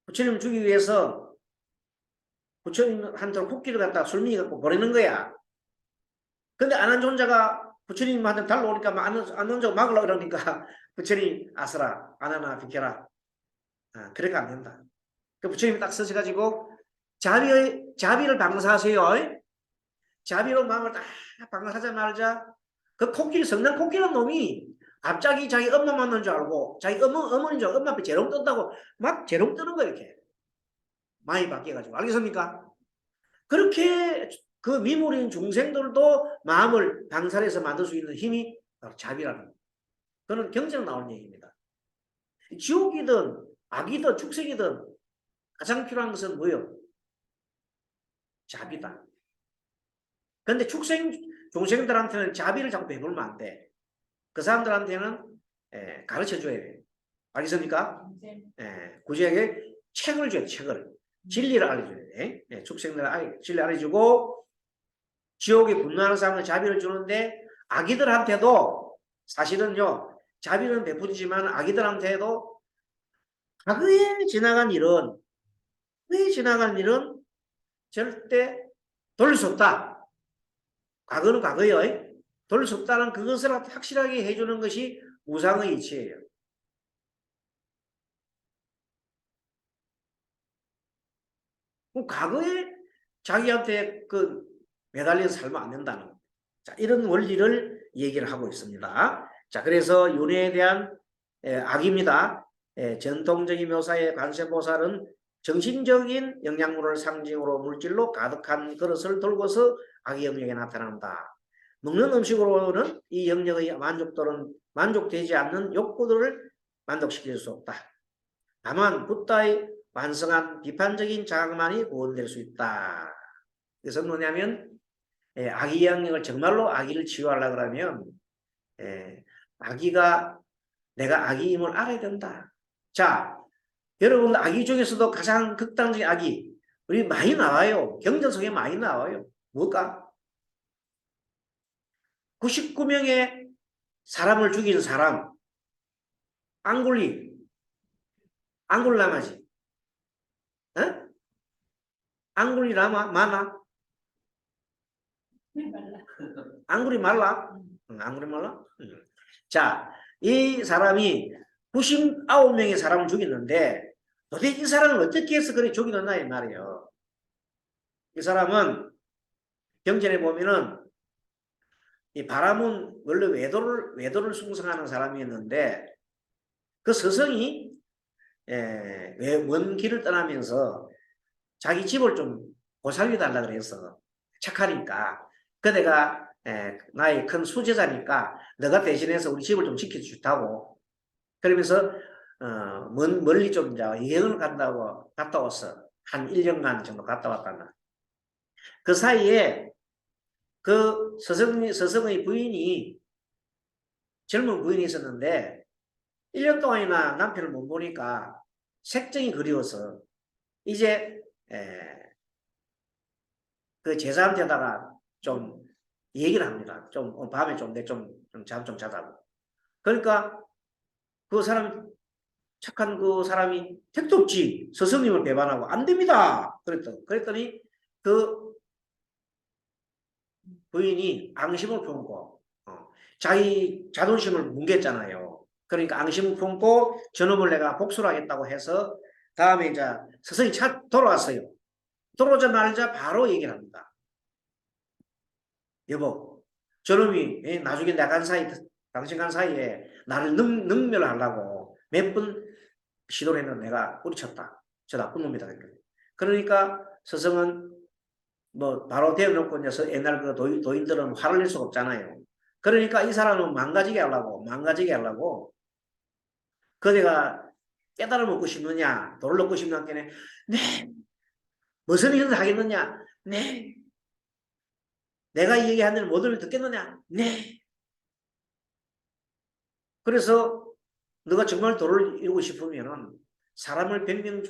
부처님을 죽이기 위해서 부처님한테 코끼리를 갖다가 술미기 갖고 보내는 거야. 근데 안한존자가 부처님한테 달려오니까 안한존자가 막으려고 그러니까 부처님 아서라 안하나 비켜라. 그렇게 안 된다. 그 부처님이 딱 서셔가지고 자비를 방사하세요. 자비로 마음을 딱 방사하자마자 그 코끼리 성난 코끼리는 놈이 갑자기 자기 엄마 만난 줄 알고 자기 어머니인 줄 알고 엄마 앞에 재롱 뜬다고 막 재롱 뜨는 거야 이렇게. 많이 바뀌어가지고 알겠습니까? 그렇게 그 미물인 중생들도 마음을 방사해서 만들 수 있는 힘이 바로 자비라는 거예요. 그는 경제로 나오는 얘기입니다. 지옥이든 악이든 축생이든 가장 필요한 것은 뭐예요? 자비다. 그런데 중생들한테는 자비를 자꾸 베풀면 안 돼. 그 사람들한테는 가르쳐줘야 돼. 알겠습니까? 구제에게 책을 줘야 돼. 책을. 진리를 알려줘야 돼. 축생들 진리를 알려주고 지옥에 분노하는 사람은 자비를 주는데 아기들한테도 사실은요. 자비는 베푸지만 아기들한테도 과거에 지나간 일은 절대 돌릴 수 없다. 과거는 과거예요. 돌릴 수 없다는 그것을 확실하게 해주는 것이 우상의 이치예요. 과거에 자기한테 그 매달려서 살면 안 된다는 겁니다. 자, 이런 원리를 얘기를 하고 있습니다. 자, 그래서 윤회에 대한 악입니다. 전통적인 묘사의 관세보살은 정신적인 영양분을 상징으로 물질로 가득한 그릇을 들고서 악의 영역에 나타난다. 먹는 음식으로는 이 영역의 만족도는 만족되지 않는 욕구들을 만족시킬 수 없다. 다만 붓다의 완성한 비판적인 자각만이 구원될 수 있다. 그래서 뭐냐면 악의 영역을 정말로 악의를 치유하려고 그러면 악의가 내가 악의임을 알아야 된다. 자, 여러분 악의 중에서도 가장 극단적인 악의 우리 많이 나와요. 경전 속에 많이 나와요. 뭘까? 99명의 사람을 죽인 사람 앙굴라마지. 어? 앙굴리라마 마나? 앙굴이 말라? 앙굴이 말라? 자, 이 사람이 99명의 사람을 죽였는데 도대체 이 사람을 어떻게 해서 그렇게 죽이느냐 이 말이에요. 이 사람은 경전에 보면은 이 바람은 원래 외도를 숭상하는 사람이었는데 그 스승이 먼 길을 떠나면서 자기 집을 좀 보살펴달라 그래서 착하니까 그대가 나의 큰 수제자니까 너가 대신해서 우리 집을 좀 지켜주다고 그러면서 멀리 좀 이제 여행을 갔다 왔어. 한 1년간 정도 갔다 왔다나 그 사이에 그 스승의 부인이 젊은 부인이 있었는데 1년 동안이나 남편을 못 보니까 색정이 그리워서 이제 그 제자한테다가 좀 얘기를 합니다. 좀 밤에 좀 잠 좀 자다고. 그러니까 그 사람 착한 그 사람이 택도 없지. 스승님을 배반하고 안 됩니다. 그랬더니 그 부인이 앙심을 품고 자기 자존심을 뭉갰잖아요. 그러니까 앙심을 품고 저놈을 내가 복수를 하겠다고 해서 다음에 이제 스승이 돌아왔어요. 돌아오자마자 바로 얘기를 합니다. 여보, 저놈이 나중에 당신 간 사이에 나를 능멸하려고 몇 번 시도를 했는데 내가 뿌리쳤다. 저 나쁜 놈이다. 그러니까 스승은 뭐 바로 대놓고 이제 옛날 그 도인들은 화를 낼 수가 없잖아요. 그러니까 이 사람은 망가지게 하려고 그대가 깨달음을 얻고 싶느냐 돌을 얻고 싶느냐 네 무슨 일을 하겠느냐 네 내가 이 얘기한 대로 모든 걸 듣겠느냐 네 그래서 너가 정말 도를 이루고 싶으면은 사람을 100명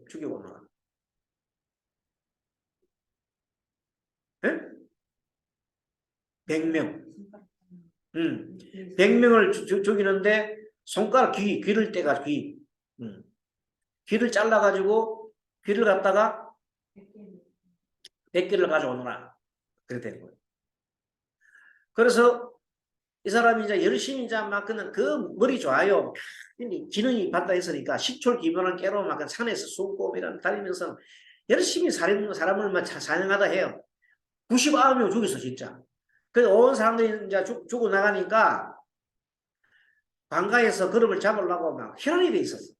죽이고 나와. 예? 100명. 100명을 죽이는데 손가락 귀를 떼가 귀를 잘라가지고 귀를 갖다가 100개를 가져오느라 그랬다는 거예요. 그래서 이 사람이 이제 열심히 이제 막 그 머리 좋아요. 기능이 받다 했으니까 식초 기본을 깨로 막 산에서 숨고이랑 다니면서 열심히 사람을 막 사냥하다 해요. 99명 죽였어 진짜. 그래서 온 사람들이 이제 죽고 나가니까 방가에서 그름을 잡으려고 막 혈안이 돼 있었어.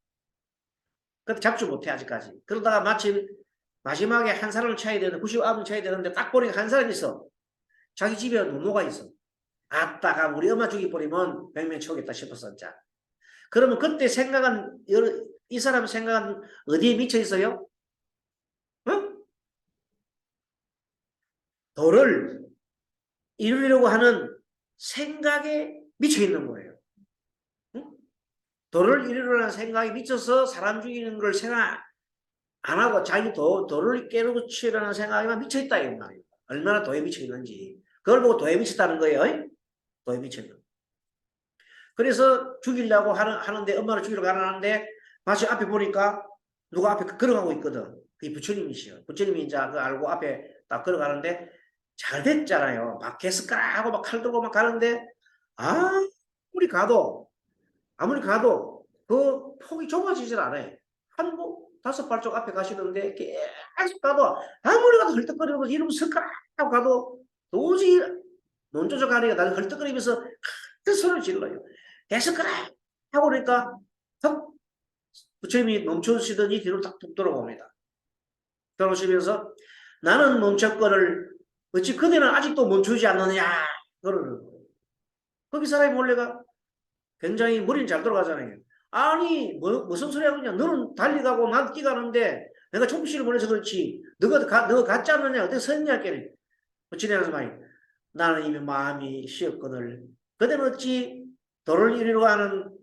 근데 잡지 못해 아직까지. 그러다가 마침 마지막에 한 사람을 쳐야 되는데 99명 쳐야 되는데 딱 보니까 한 사람이 있어. 자기 집에 노노가 있어. 아따가 우리 엄마 죽이버리면 100명 쳐오겠다 싶었어 진짜. 그러면 그때 이 사람 생각은 어디에 미쳐 있어요? 응? 도를 이루려고 하는 생각에 미쳐 있는 거예요. 응? 도를 이루려는 생각에 미쳐서 사람 죽이는 걸 생각 안 하고 자기 도를 깨우고 치려는 생각에만 미쳐 있다 이 말이에요. 얼마나 도에 미쳐 있는지 그걸 보고 도에 미쳤다는 거예요. 도에 미쳐 있는. 그래서 죽이려고 하는데 엄마를 죽이러 가는데 마치 앞에 보니까 누가 앞에 걸어가고 있거든. 그게 부처님이시여. 부처님이 이제 그 알고 앞에 딱 걸어가는데 잘 됐잖아요. 막 개스까라 하고 막 칼 들고 막 가는데 아무리 가도 그 폭이 좁아지질 않아요. 한 뭐, 5발쪽 앞에 가시는데 계속 가도 아무리 가도 헐떡거리고 이러면 숟가락 하고 가도 도저히 못 쫓아가니까 나는 헐떡거리면서 큰 소리를 질러요. 계속 가라 하고 그러니까 턱 부처님이 멈춰주시더니 뒤로 탁 돌아옵니다. 돌아오시면서 나는 멈췄거를 어찌 그대는 아직도 멈추지 않느냐 그러는 거예요. 거기 사람이 몰래가 굉장히 머리는 잘 돌아가잖아요. 아니 무슨 소리 하느냐. 너는 달리가고 난 뛰가는데 내가 총시를 보내서 그렇지. 너가 갔지 않느냐. 어떻게 섰냐 했더니 부처님께서 말이 나는 이미 마음이 쉬었거늘 그대는 어찌 도를 이루려 하는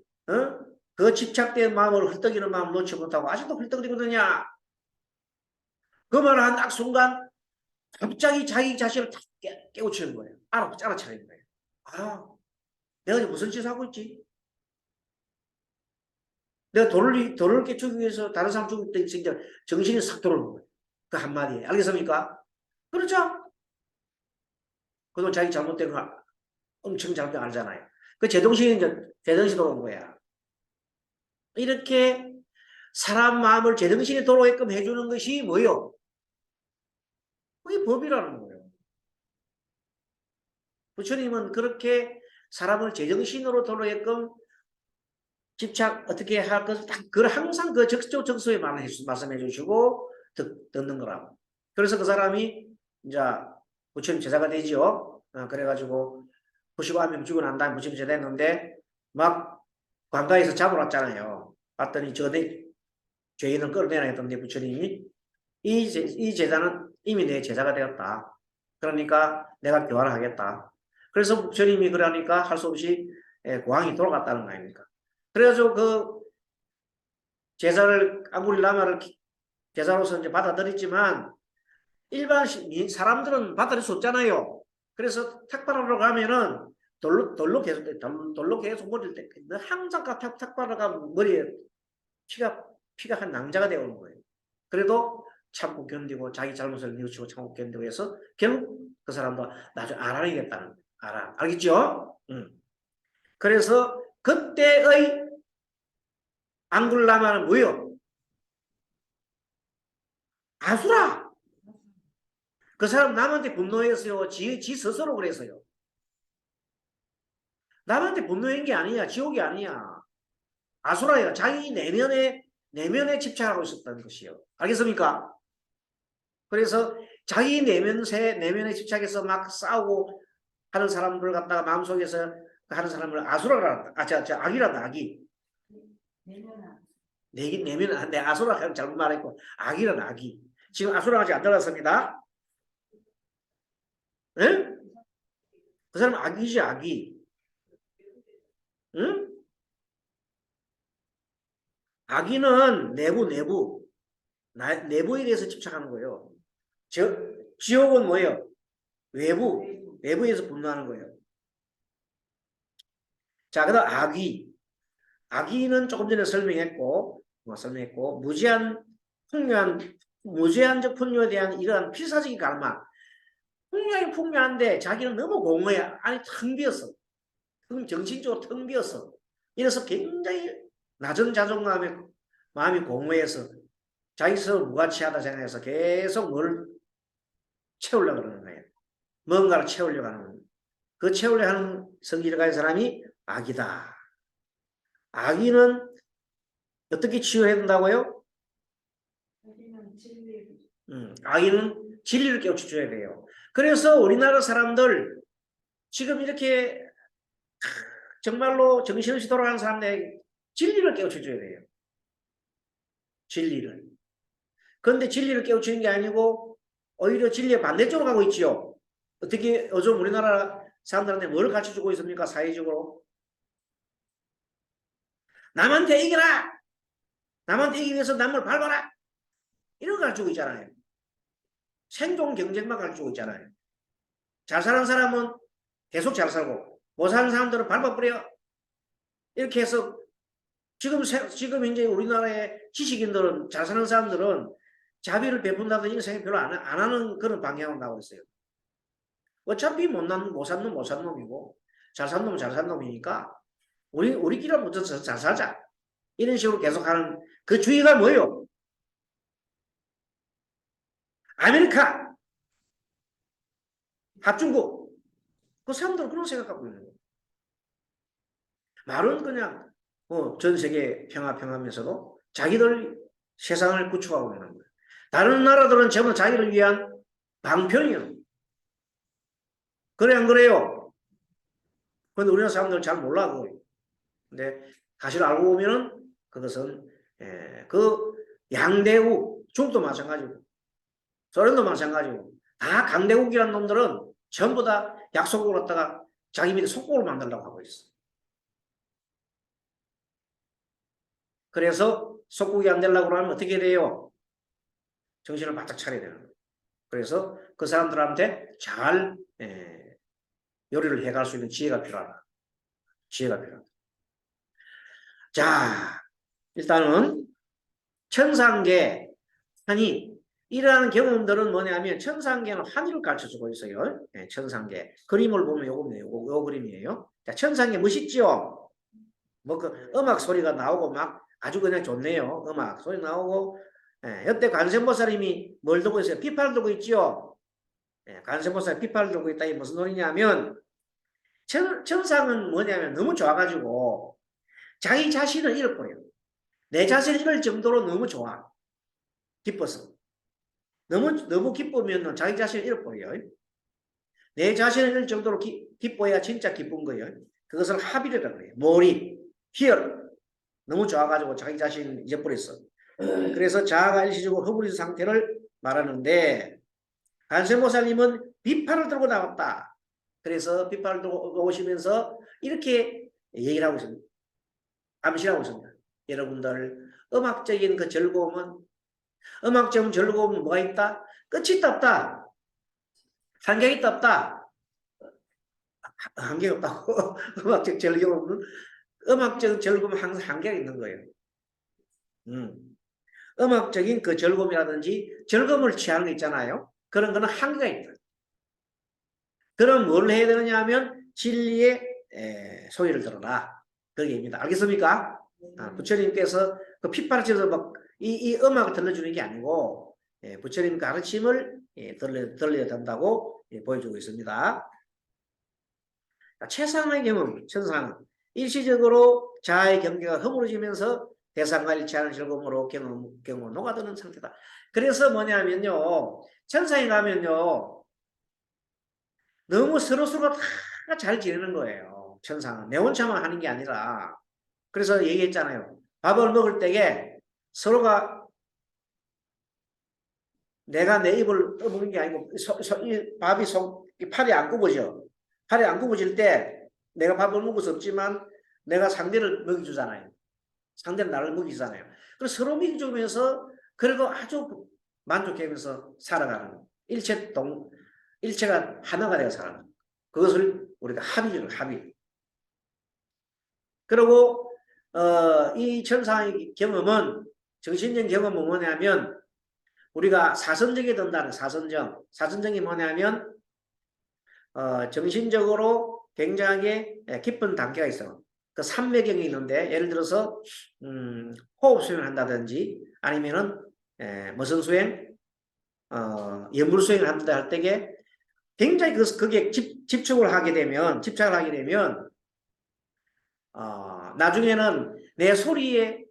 그 집착된 마음을 헐떡이는 마음 놓지 못하고 아직도 헐떡이거든요. 그 말을 한 딱 순간 갑자기 자기 자신을 탁 깨우치는 거예요. 알아차리는 거예요. 아, 내가 지금 무슨 짓을 하고 있지? 내가 돌을 깨추기 위해서 다른 사람 죽일 때 정신이 싹 들어오는 거예요. 그 한마디에. 알겠습니까? 그렇죠? 그동안 자기 잘못된 거 엄청 잘못된 거 알잖아요. 그 제정신이 이제 제정신이 돌아온 거야. 이렇게 사람 마음을 제정신이 돌아오게끔 해주는 것이 뭐요? 그게 법이라는 거예요. 부처님은 그렇게 사람을 제정신으로 돌아오게끔 집착 어떻게 할 것을 딱 그걸 항상 그 적소에 말씀해 주시고 듣는 거라고. 그래서 그 사람이 이제 부처님 제자가 되지요. 그래가지고 99명 죽고 난 다음에 부처님 제자 됐는데 막 관가에서 잡으러 왔잖아요. 봤더니 죄인을 끌어내라 했던데 부처님이 이 제자는 이미 내 제자가 되었다. 그러니까 내가 교화를 하겠다. 그래서 부처님이 그러니까 할 수 없이 고항이 돌아갔다는 거 아닙니까? 그래가지고 그 제사를 안구리라마를 제사로서 이제 받아들였지만 일반 사람들은 받아들일 수 없잖아요. 그래서 탁발하러 가면은 돌로 계속 머리를 때 항상 탁발하러 가면 머리에 피가 한 낭자가 되어 오는 거예요. 그래도 참고 견디고 자기 잘못을 뉘우치고 참고 견디고 해서 결국 그 사람도 나중에 알아내겠다는 거예요. 알겠죠? 그래서 그때의 앙굴라마는 뭐예요? 아수라. 그 사람 남한테 분노했어요. 지 스스로 그랬어요. 남한테 분노한 게 아니야. 지옥이 아니야. 아수라야. 자기 내면에 집착하고 있었다는 것이요. 알겠습니까? 그래서 자기 내면에 집착해서 막 싸우고 하는 사람들 갖다가 마음속에서 하는 사람을 아수라라 악이란다. 악이. 내 아수라가 잘못 말했고 악이란 악이. 지금 아수라가 아직 안 들어갔습니다. 응? 그 사람은 악이지 악이. 응? 악인은 내부에 대해서 집착하는 거예요. 지옥은 뭐예요? 외부에서 분노하는 거예요. 자, 그 다음 악의는 조금 전에 설명했고, 무제한적 풍요에 대한 이러한 필사적인 갈망. 풍요하긴 풍요한데 자기는 너무 공허해. 아니, 텅 비었어. 정신적으로 텅 비었어. 이래서 굉장히 낮은 마음이 공허해서 자기 스스로 무가치하다 생각해서 계속 뭘 채우려고 그러는 거예요. 뭔가를 채우려고 하는 거예요. 그 채우려고 하는 성질을 가진 사람이 악이다. 악인은 어떻게 치유해야 된다고요? 악인은 진리를 깨우쳐줘야 돼요. 그래서 우리나라 사람들 지금 이렇게 정말로 정신없이 돌아가는 사람들에게 진리를 깨우쳐줘야 돼요. 진리를. 그런데 진리를 깨우치는 게 아니고 오히려 진리의 반대쪽으로 가고 있지요. 어떻게 요즘 우리나라 사람들한테 뭘 가르쳐주고 있습니까? 사회적으로. 남한테 이겨라! 남한테 이기기 위해서 남을 밟아라! 이런 거 가르치고 있잖아요. 생존 경쟁만 가르치고 있잖아요. 잘 사는 사람은 계속 잘 살고 못 사는 사람들은 밟아버려. 이렇게 해서 지금 이제 우리나라의 지식인들은 잘 사는 사람들은 자비를 베푼다든 인생에 별로 안 하는 그런 방향으로 나오고 있어요. 어차피 못 산 놈 못 산 놈이고 잘 산 놈은 잘 산 놈이니까 우리끼리부터 잘 살자. 이런 식으로 계속하는 그 주의가 뭐예요? 아메리카, 합중국. 그 사람들은 그런 생각하고 있는 거예요. 말은 그냥 전 세계 평화하면서도 자기들 세상을 구축하고 있는 거예요. 다른 나라들은 전부 자기를 위한 방편이에요. 그래 안 그래요? 근데 우리나라 사람들은 잘 몰라 그거예요. 근데 사실 알고 보면은 그것은 그 양대국, 중국도 마찬가지고 소련도 마찬가지고 다 강대국이라는 놈들은 전부 다 약속을 갖다가 자기 밑에 속국을 만들려고 하고 있어. 그래서 속국이 안 되려고 하면 어떻게 돼요? 정신을 바짝 차려야 되는 거예요. 그래서 그 사람들한테 잘 요리를 해갈 수 있는 지혜가 필요하다. 지혜가 필요하다. 자, 일단은 천상계, 환희, 이러한 경험들은 뭐냐면 천상계는 환희를 가르쳐주고 있어요. 네, 천상계. 그림을 보면 요겁니다. 요 그림이에요. 자, 천상계 멋있죠? 뭐 그 음악 소리가 나오고 막 아주 그냥 좋네요. 음악 소리 나오고. 이때 관세음보살님이 뭘 들고 있어요? 피파를 들고 있죠? 관세음보살 피파를 들고 있다. 이 무슨 소리냐면 천상은 뭐냐면 너무 좋아가지고 자기 자신을 잃어버려요. 내 자신을 잃을 정도로 너무 좋아. 기뻐서. 너무 기쁘면 자기 자신을 잃어버려요. 내 자신을 잃을 정도로 기뻐야 진짜 기쁜 거예요. 그것을 합의라고 그래요. 몰입, 희열. 너무 좋아가지고 자기 자신을 잊어버렸어. 그래서 자아가 일시적으로 허물린 상태를 말하는데 관세음보살님은 비파를 들고 나왔다. 그래서 비파를 들고 오시면서 이렇게 얘기를 하고 있습니다. 암시하고 있습니다. 여러분들 음악적인 그 즐거움은 뭐가 있다? 끝이 없다. 한계가 없다. 한계가 없다고. 음악적 즐거움은 항상 한계가 있는 거예요. 음악적인 그 즐거움이라든지 즐거움을 취하는 거 있잖아요. 그런 거는 한계가 있다. 그럼 뭘 해야 되느냐 하면 진리의 소리를 들어라. 그 얘기입니다. 알겠습니까? 부처님께서 그 핏바라치에서 막 이 음악을 들려주는 게 아니고 부처님 가르침을 들려야 된다고 보여주고 있습니다. 최상의 경험, 천상은 일시적으로 자아의 경계가 허물어지면서 대상과 일치하는 즐거움으로 경험을 녹아드는 상태다. 그래서 뭐냐면요, 천상에 가면요, 너무 서로서로 다 잘 지내는 거예요. 천상은 내 혼자만 하는 게 아니라. 그래서 얘기했잖아요. 밥을 먹을 때에 서로가 내가 내 입을 떠먹는 게 아니고 밥이 팔이 안 굽어져. 팔이 안 굽어질 때 내가 밥을 먹을 수 없지만 내가 상대를 먹여주잖아요. 상대는 나를 먹이잖아요. 그래서 서로 먹여주면서 그래도 아주 만족하면서 살아가는 일체가 하나가 되어 살아가는 그것을 우리가 합의. 그리고 이 천상의 경험은 정신적 경험은 뭐냐면 우리가 사선정에 든다는 사선정이 뭐냐면 정신적으로 굉장히 깊은 단계가 있어요. 그 삼매경이 있는데 예를 들어서 호흡 수행을 한다든지 아니면은 무슨 수행, 염불 수행을 한다 할 때에 굉장히 그게 집착을 하게 되면 나중에는 내 소리에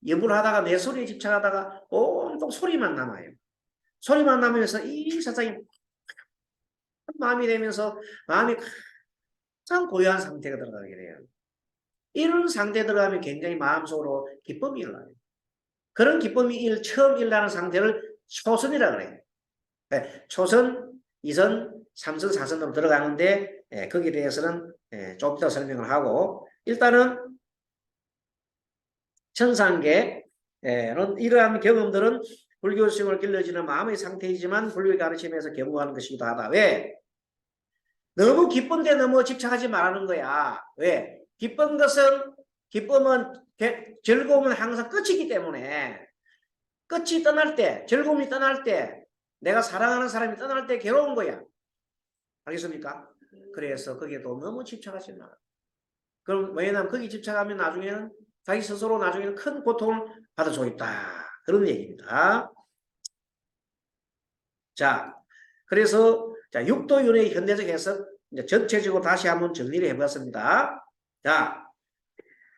염불을 하다가 내 소리에 집착하다가 온통 소리만 남아요. 소리만 나면서 이 세상이 마음이 되면서 마음이 가장 고요한 상태가 들어가게 돼요. 이런 상태에 들어가면 굉장히 마음속으로 기쁨이 일어나요. 그런 기쁨이 처음 일어나는 상태를 초선이라고 그래요. 초선, 2선, 3선, 4선으로 들어가는데 거기에 대해서는 좀 더 설명을 하고 일단은 천상계는 이러한 경험들은 불교 수행을 길러지는 마음의 상태이지만 불교의 가르침에서 경고하는 것이기도 하다. 왜? 너무 기쁜데 너무 집착하지 말라는 거야. 왜? 기쁨은 즐거움은 항상 끝이기 때문에 끝이 떠날 때, 즐거움이 떠날 때, 내가 사랑하는 사람이 떠날 때 괴로운 거야. 알겠습니까? 그래서 거기에도 너무 집착하지 마. 그럼 왜냐하면 거기 집착하면 나중에는 자기 스스로 나중에는 큰 고통을 받을 수 있다. 그런 얘기입니다. 자, 그래서 자, 육도윤의 현대적 해석 이제 전체적으로 다시 한번 정리를 해봤습니다. 자,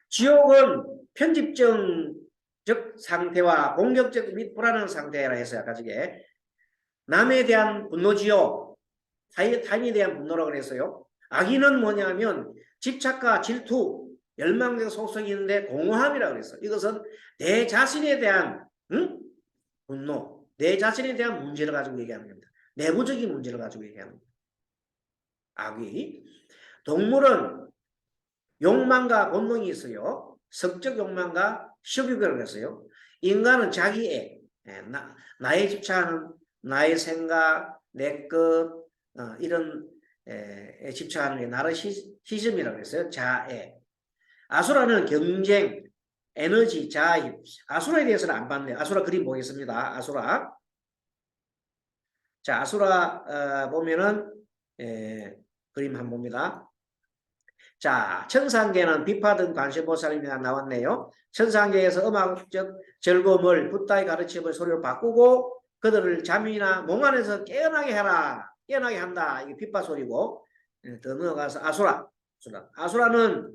지옥은 편집증적 상태와 공격적 및 불안한 상태라 해서 아까 저게 남에 대한 분노지요. 타인에 대한 분노라고 그랬어요. 악인은 뭐냐면 집착과 질투, 열망적 속성이 있는데 공허함이라고 그랬어요. 이것은 내 자신에 대한 분노, 내 자신에 대한 문제를 가지고 얘기하는 겁니다. 내부적인 문제를 가지고 얘기하는 겁니다. 악이. 동물은 욕망과 본능이 있어요. 성적 욕망과 식욕이라고 했어요. 인간은 자기애, 나에 집착하는 나의 생각, 내 것, 이런 집착하는 게 나르시즘이라고 했어요. 자애. 아수라는 경쟁, 에너지, 자아. 아수라에 대해서는 안 봤네요. 아수라 그림 보겠습니다. 아수라. 자, 아수라 보면은 그림 한번 봅니다. 자, 천상계는 비파등 관세보살님이 나왔네요. 천상계에서 음악적 즐거움을 붓다의 가르침을 소리로 바꾸고 그들을 잠이나 몽 안에서 깨어나게 해라. 깨어나게 한다. 이게 비파 소리고 더 넘어가서 아수라. 아수라는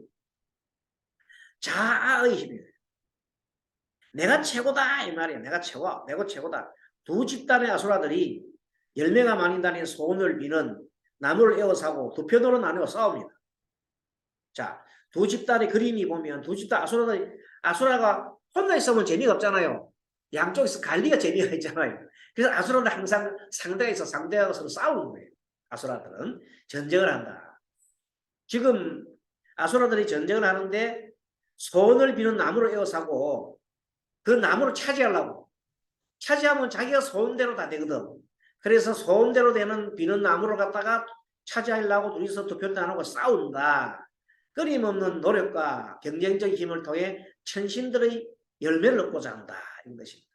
자아의 힘이에요. 내가 최고다 이 말이야. 내가 최고다. 두 집단의 아수라들이 열매가 많이 다닌 소원을 비는 나무를 에워싸고 두 편으로 나누어 싸웁니다. 자, 두 집단의 그림이 보면 두 집단 아수라가 혼자 있으면 재미가 없잖아요. 양쪽에서 관리가 재미가 있잖아요. 그래서 아수라는 항상 상대가 있어 상대하고 서로 싸우는 거예요. 아수라들은 전쟁을 한다. 지금 아수라들이 전쟁을 하는데 소원을 비는 나무를 에워싸고 그 나무를 차지하려고. 차지하면 자기가 소원대로 다 되거든. 그래서 소원대로 되는 비는 나무를 갖다가 차지하려고 둘이서 두 편 나누고 싸운다. 끊임없는 노력과 경쟁적 힘을 통해 천신들의 열매를 얻고자 한다. 이런 것입니다.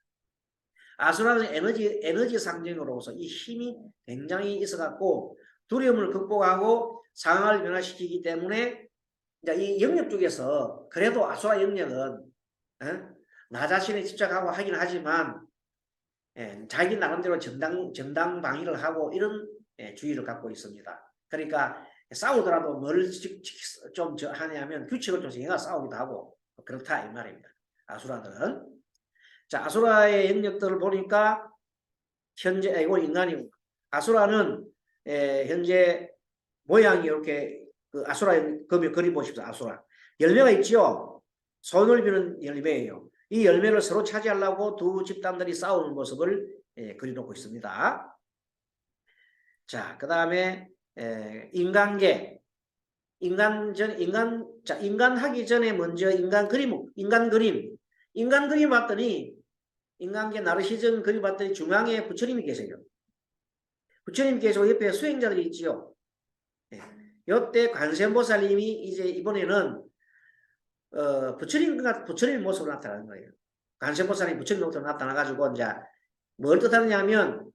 아수라는 에너지 상징으로서 이 힘이 굉장히 있어갖고 두려움을 극복하고 상황을 변화시키기 때문에 이제 이 영역 중에서 그래도 아수라 영역은 나 자신에 집착하고 하긴 하지만 자기 나름대로 정당방위를 하고 이런 주의를 갖고 있습니다. 그러니까 싸우더라도 뭘 좀 하냐면 규칙을 좀 정해가 싸우기도 하고 그렇다 이 말입니다. 아수라들은. 자, 아수라의 영역들을 보니까 현재 이거 인간이고 아수라는 현재 모양이 이렇게 그 아수라의 그림 보십시오. 아수라 열매가 있죠. 손을 비는 열매예요. 이 열매를 서로 차지하려고 두 집단들이 싸우는 모습을 그려놓고 있습니다. 자, 그 다음에 인간계. 인간 하기 전에 먼저 인간 그림 봤더니 인간계 나르시즘 그림 봤더니 중앙에 부처님이 계세요. 부처님 계시고 옆에 수행자들이 있지요. 이때 관세음보살님이 이제 이번에는 부처님 모습으로 나타나는 거예요. 관세음보살이 부처님 모습으로 나타나가지고 이제 뭘 뜻하느냐면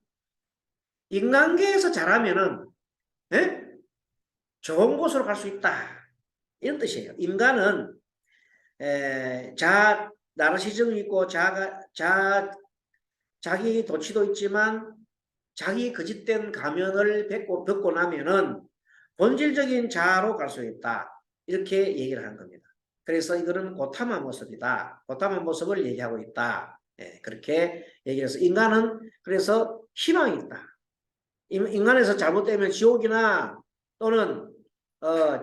인간계에서 잘하면은 좋은 곳으로 갈 수 있다. 이런 뜻이에요. 인간은 나르시즘이 있고 자기 도취도 있지만 자기 거짓된 가면을 벗고 나면은 본질적인 자아로 갈 수 있다. 이렇게 얘기를 하는 겁니다. 그래서 이거는 고타마 모습이다. 고타마 모습을 얘기하고 있다. 그렇게 얘기해서 인간은 그래서 희망이 있다. 인간에서 잘못되면 지옥이나 또는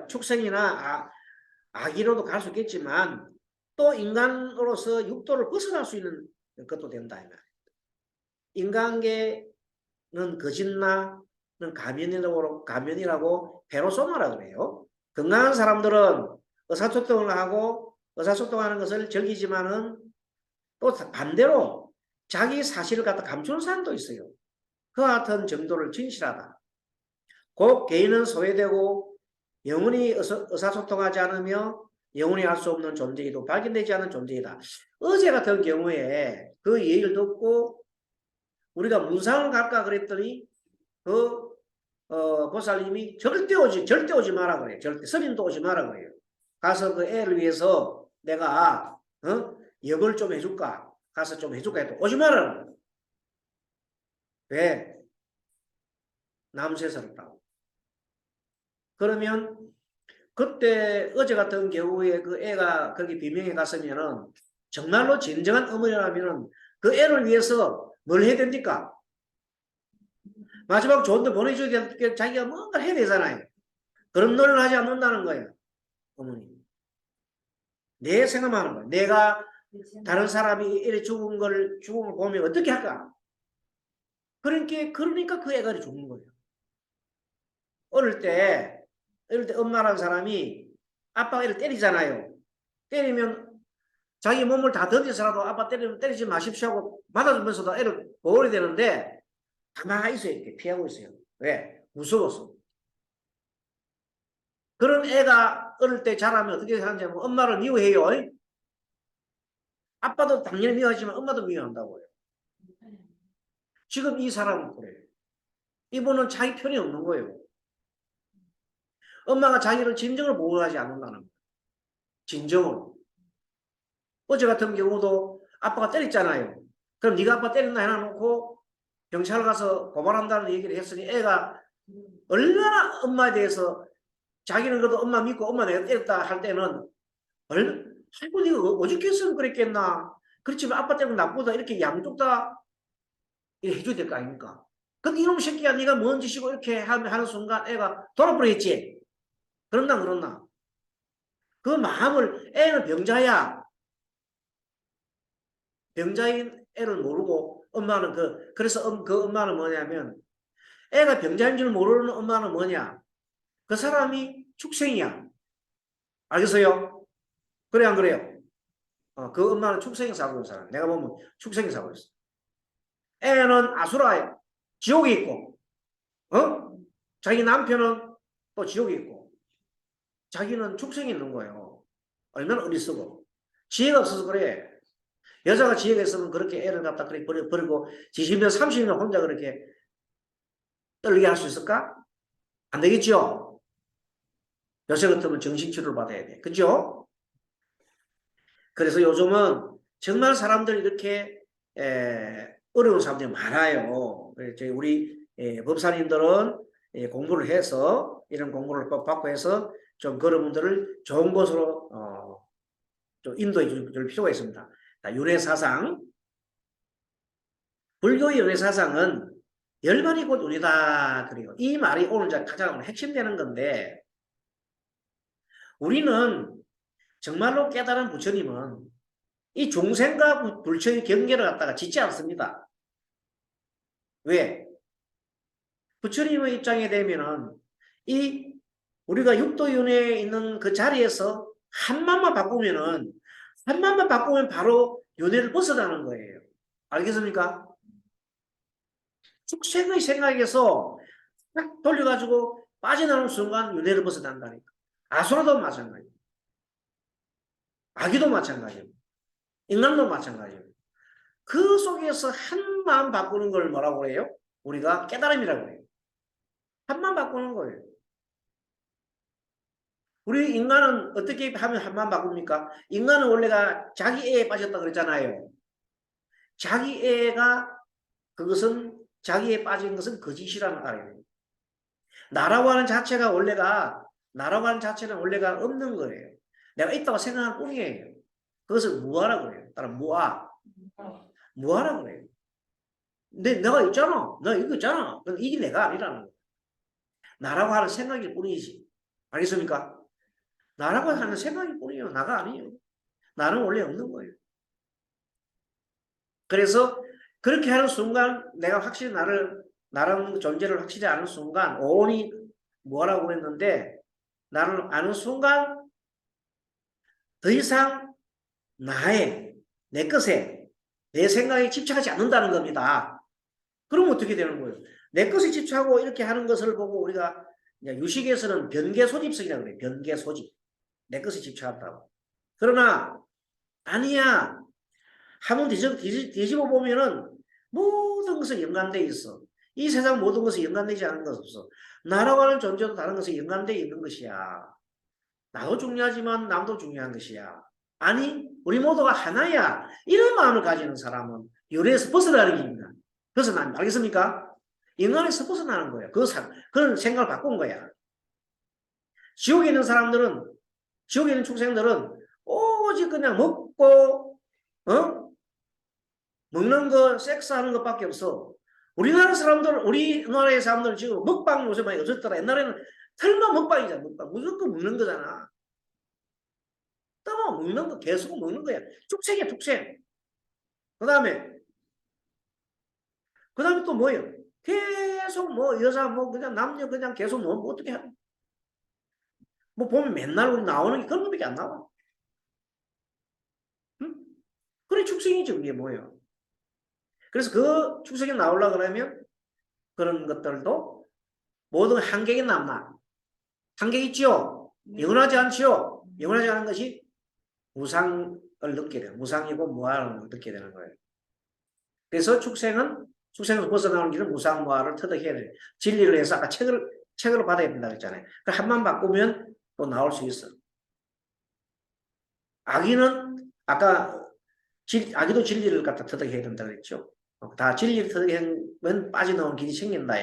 축생이나 악의로도 갈 수 있겠지만 또 인간으로서 육도를 벗어날 수 있는 것도 된다. 인간계는 거짓말은 가면이라고 페르소나라고 그래요. 건강한 사람들은 의사소통을 하고 의사소통하는 것을 즐기지만은 또 반대로 자기 사실을 갖다 감추는 사람도 있어요. 그와 같은 정도를 진실하다. 곧 개인은 소외되고 영원히 의사소통하지 않으며 영원히 알 수 없는 존재이고 발견되지 않은 존재이다. 어제 같은 경우에 그 얘기를 듣고 우리가 문상을 갈까 그랬더니 그 보살님이 절대 오지 마라 그래요. 절대 스님도 오지 마라 그래요. 가서 그 애를 위해서 내가 역을 좀 해줄까? 가서 좀 해줄까 해도 오지 마라. 왜? 남세스럽다고. 그러면 그때 어제 같은 경우에 그 애가 거기 비명에 갔으면은 정말로 진정한 어머니라면은 그 애를 위해서 뭘 해야 됩니까? 마지막 좋은 데 보내줘야 될 자기가 뭔가 해야 되잖아요. 그런 노력을 하지 않는다는 거예요. 어머니. 내 생각만 하는 거예요. 내가 다른 사람이 이래 죽음을 보면 어떻게 할까? 그러니까 그 애가 죽는 거예요. 어릴 때 엄마라는 사람이 아빠가 애를 때리잖아요. 때리면 자기 몸을 다 던져서라도 아빠 때리면 때리지 마십시오 하고 받아주면서도 애를 보호해야 되는데 가만히 있어요. 이렇게 피하고 있어요. 왜? 무서워서. 그런 애가 어릴 때 자라면 어떻게 하냐면 엄마를 미워해요. 아빠도 당연히 미워하지만 엄마도 미워한다고요. 지금 이 사람은 그래요. 이분은 자기 편이 없는 거예요. 엄마가 자기를 진정을 보호하지 않는다는 거예요. 진정으로. 어제 같은 경우도 아빠가 때렸잖아요. 그럼 네가 아빠 때렸나 해놔놓고 경찰 가서 고발한다는 얘기를 했으니 애가 얼마나 엄마에 대해서 자기는 그래도 엄마 믿고 엄마 내가 때렸다 할 때는 아이고 네가 어저께서는 그랬겠나. 그렇지만 아빠 때문에 나쁘다 이렇게 양쪽 다 해줘야 될 거 아닙니까? 근데 이놈 새끼야 네가 뭔 짓이고 이렇게 하는 순간 애가 돌아버리겠지. 그렇나? 그 마음을 애는 병자야. 병자인 애를 모르고 엄마는 그래서 그 엄마는 뭐냐면 애가 병자인 줄 모르는 엄마는 뭐냐? 그 사람이 축생이야. 알겠어요? 그래 안 그래요? 그 엄마는 축생에 살고 있는 사람. 내가 보면 축생에 살고 있어. 애는 아수라야. 지옥에 있고, 자기 남편은 또 지옥에 있고, 자기는 축생에 있는 거예요. 얼마나 어리석어. 지혜가 없어서 그래. 여자가 지혜가 있으면 그렇게 애를 갖다 그렇게 버리고 20년, 30년 혼자 그렇게 떨게 할 수 있을까? 안 되겠죠? 요새 같으면 정신치료를 받아야 돼. 그죠? 그래서 요즘은 정말 사람들이 이렇게 어려운 사람들이 많아요. 우리 법사님들은 공부를 해서 이런 공부를 받고 해서 좀 그런 분들을 좋은 곳으로 좀 인도해 줄 필요가 있습니다. 윤회사상. 불교의 윤회사상은 열반이 곧 운이다. 그래요. 이 말이 오늘 가장 핵심되는 건데 우리는 정말로 깨달은 부처님은 이 중생과 불처의 경계를 갖다가 짓지 않습니다. 왜? 부처님의 입장에 되면은 이 우리가 육도윤회에 있는 그 자리에서 한마음만 바꾸면 바로 윤회를 벗어나는 거예요. 알겠습니까? 축생의 생각에서 딱 돌려가지고 빠져나오는 순간 윤회를 벗어난다니까. 아수라도 마찬가지예요. 아기도 마찬가지예요. 인간도 마찬가지예요. 그 속에서 한 마음 바꾸는 걸 뭐라고 해요? 우리가 깨달음이라고 해요. 한 마음 바꾸는 거예요. 우리 인간은 어떻게 하면 한 마음 바꿉니까? 인간은 원래가 자기 애에 빠졌다 그랬잖아요. 자기 애가 그것은 자기에 빠진 것은 거짓이라는 말이에요. 나라고 하는 자체는 원래가 없는 거예요. 내가 있다고 생각할 뿐이에요. 그것을 무아라고 해요. 따라 무아라고 해요. 내가 있잖아. 나 이거 있잖아. 이게 내가 아니라는 거예요. 나라고 하는 생각일 뿐이지. 알겠습니까? 나라고 하는 생각일 뿐이에요. 나가 아니에요. 나는 원래 없는 거예요. 그래서 그렇게 하는 순간 내가 확실히 나라는 존재를 확실히 아는 순간 오온이 뭐라고 했는데 나를 아는 순간 더 이상 내 것에 내 생각에 집착하지 않는다는 겁니다. 그럼 어떻게 되는 거예요? 내 것에 집착하고 이렇게 하는 것을 보고 우리가 유식에서는 변개소집성이라고 그래요. 변개소집. 내 것에 집착한다고. 그러나 아니야. 한번 뒤집어 보면은 모든 것은 연관되어 있어. 이 세상 모든 것은 연관되지 않은 것 없어. 나라와는 존재도 다른 것은 연관되어 있는 것이야. 나도 중요하지만 남도 중요한 것이야. 아니, 우리 모두가 하나야. 이런 마음을 가지는 사람은 요래에서 벗어나는 겁니다. 벗어나는, 알겠습니까? 인간에서 벗어나는 거야. 그런 생각을 바꾼 거야. 지옥에 있는 사람들은, 지옥에 있는 축생들은 오직 그냥 먹고, 먹는 거, 섹스하는 것밖에 없어. 우리나라의 사람들 지금 먹방 요새 많이 없었더라. 옛날에는 설마 먹방이잖아, 먹방. 무조건 먹는 거잖아. 또 먹는 거, 계속 먹는 거야. 축생이야, 축생. 그 다음에 또 뭐예요? 계속 뭐 여자 뭐 그냥 남녀 그냥 계속 뭐 어떻게 해? 뭐 보면 맨날 우리 나오는 게 그런 것밖에 안 나와. 응? 그래 축생이죠, 그게 뭐예요? 그래서 그 축생이 나오려고 그러면 그런 것들도 모든 한계가 남나. 한계 있죠? 영원하지 않죠? 영원하지 않은 것이 무상을 느끼게 돼요. 무상이고 무한을 느끼게 되는 거예요. 그래서 축생에서 벗어나는 길은 무상무화를 터득해야 돼요. 진리를 해서 아까 책으로 받아야 된다고 했잖아요. 그 한번 바꾸면 또 나올 수 있어. 아기는 아까 아기도 진리를 갖다 터득해야 된다고 했죠. 다 진리를 터득하면 빠져나오는 길이 생긴다.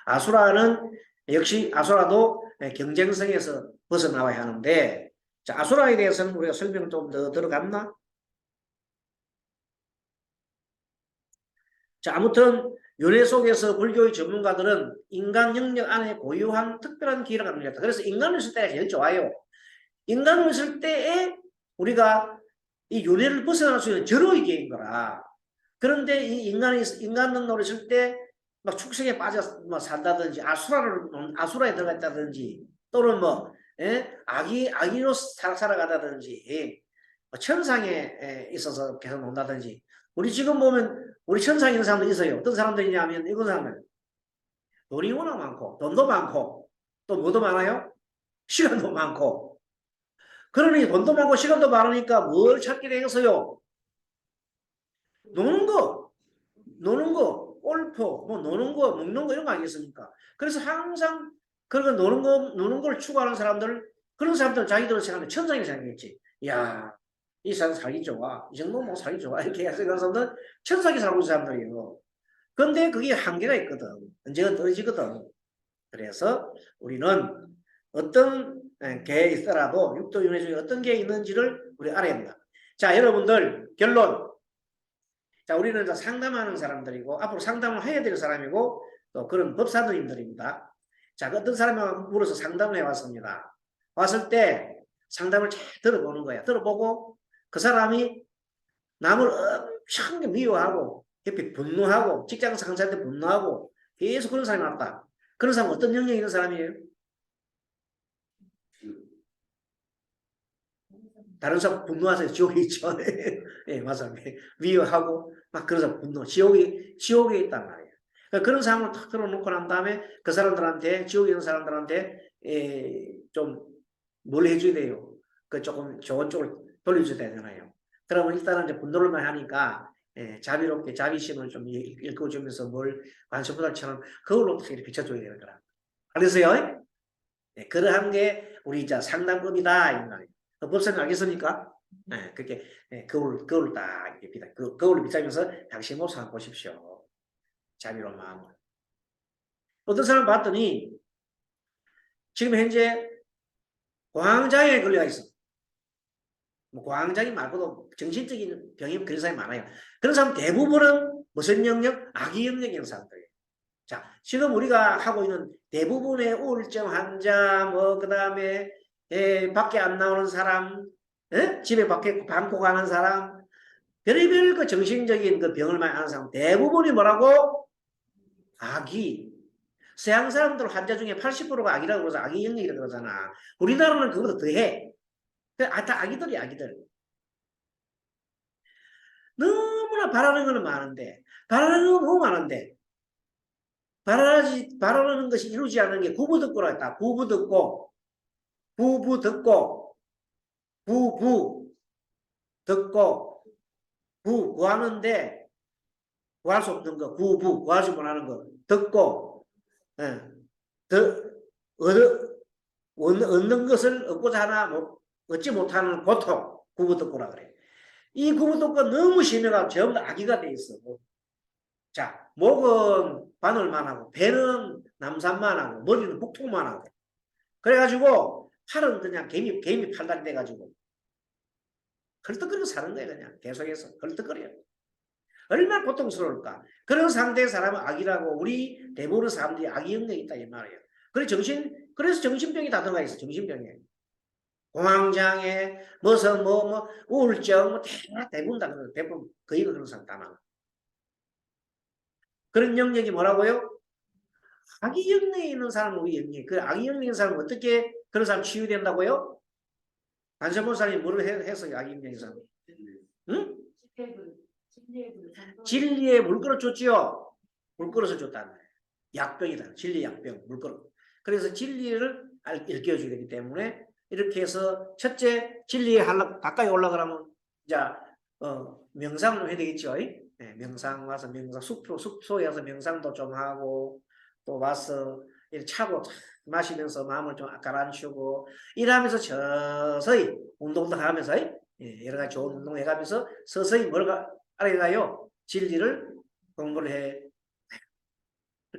아수라는 역시 아수라도 경쟁성에서 벗어나와야 하는데, 자, 아수라에 대해서는 우리가 설명 좀 더 들어갔나? 자, 아무튼 윤회 속에서 불교의 전문가들은 인간 영역 안에 고유한 특별한 기회를 갖는 다 그래서 인간을 있을 때가 제일 좋아요. 인간을 있을 때에 우리가 이 윤회를 벗어날 수 있는 절호의 기회인 거라. 그런데 이 인간론으로 있을 때 막 축생에 빠져 뭐 산다든지 아수라에 들어가 있다든지 또는 뭐 아기로 살아가다든지 천상에 있어서 계속 논다든지 우리 지금 보면 우리 천상에 있는 사람도 있어요. 어떤 사람들이냐면 이런 사람은 돈이 워낙 많고 돈도 많고 또 뭐도 많아요? 시간도 많고 그러니 돈도 많고 시간도 많으니까 뭘 찾게 되겠어요? 노는 거, 골프, 뭐 노는 거, 먹는 거 이런 거 아니겠습니까? 그래서 항상 그런 노는 걸 추구하는 사람들, 그런 사람들은 자기들은 생각하는 천상이 생각했지. 야, 이 사람 살기 좋아. 이 정도 뭐 살기 좋아. 이렇게 생각하는 사람들은 천상에 살고 있는 사람들이에요. 근데 그게 한계가 있거든. 언제가 떨어지거든. 그래서 우리는 어떤 게 있더라도 육도윤회 중에 어떤 게 있는지를 우리 알아야 합니다. 자, 여러분들 결론. 자, 우리는 상담하는 사람들이고 앞으로 상담을 해야 될 사람이고 또 그런 법사들님들입니다. 자, 어떤 사람이 물어서 상담을 해왔습니다. 왔을 때 상담을 잘 들어보는 거야. 들어보고 그 사람이 남을 엄청 미워하고 옆에 분노하고 직장 상사한테 분노하고 계속 그런 사람이 왔다. 그런 사람은 어떤 영역이 있는 사람이에요? 다른 사람 분노해서 지옥에 있죠. 예, 맞아요. 미워하고 막 그래서 분노, 지옥에 있단 말이에요. 그러니까 그런 사람을 탁 들어놓고 난 다음에 그 사람들한테 지옥에 있는 사람들한테 좀 뭘 해줘야 돼요. 그 조금 좋은 쪽을 돌려줘야 되잖아요. 그러면 일단은 이제 분노를 많이 하니까 자비롭게 자비심을 좀 일깨워주면서 뭘 관심보다처럼 그걸로 이렇게 비춰줘야 되는 거라. 알겠어요? 네, 그러한 게 우리 이제 상담법이다 이 말이에요. 법사님 알겠습니까? 네, 그렇게 거울 딱 이렇게 비다. 거울을 비추면서 당신 모습 한번 보십시오. 자비로운 마음을. 어떤 사람 봤더니 지금 현재 공황장애에 걸려 있어. 뭐 공황장애 말고도 정신적인 병이 그런 사람이 많아요. 그런 사람 대부분은 무슨 영역? 악의 영역에 있는 사람들이에요. 자, 지금 우리가 하고 있는 대부분의 우울증 환자, 뭐, 그 다음에, 밖에 안 나오는 사람, 집에 밖에 방콕 가는 사람, 별의별 그 정신적인 그 병을 많이 하는 사람, 대부분이 뭐라고? 악이. 서양 사람들 환자 중에 80%가 악이라고 그러서 악의 영역이라고 그러잖아. 우리나라는 그거보다 더 해. 다 악이들이 악이들. 너무나 바라는 거는 많은데, 바라는 건 너무 많은데, 바라는 것이 이루지 않는 게 구부듣고라 했다. 구부듣고, 부부 듣고, 부부 듣고, 구하는데 구할 수 없는 거, 구하지 못하는 거 듣고 예, 얻는 것을 얻고자 하나 얻지 못하는 고통, 구부듣고라 그래. 이 구부듣고 너무 심해가 전부 다 악의가 돼 있어. 자, 목은 바늘만 하고 배는 남산만 하고 머리는 북통만 하고 그래가지고 팔은 그냥 개미 팔다리 돼가지고 헐떡거리고 사는 거야. 그냥 계속해서 헐떡거려. 얼마나 고통스러울까. 그런 상태의 사람은 악이라고 우리 대부분의 사람들이 악의 영역이 있다 이 말이에요. 그래서 정신병이 다 들어가 있어. 정신병에 공황장애 무슨 우울증 대부분 다 그런 대부분 거의 그런 사람 다 나와. 그런 영역이 뭐라고요? 악의 영역에 있는 사람은 우리 영역. 그 악의 영역에 있는 사람은 어떻게 그런 사람 치유된다고요? 안전본 사람이 뭐를 해서 악의 영역에 있는 사람? 응? 진리의 물그릇 줬지요. 물그릇을 줬다는 거예요. 약병이다. 진리 약병 물그릇. 그래서 진리를 일깨워주게 되기 때문에 이렇게 해서 첫째 진리에 가까이 올라가려면 이제 명상을 해야 되겠죠. 네, 명상 와서 명상 숙소에 와서 명상도 좀 하고 또 와서 이렇게 차고 마시면서 마음을 좀 가라앉히고 이러면서 서서히 운동도 하면서 여러 가지 좋은 운동 해가면서 서서히 뭘 알아가요? 진리를 공부를 해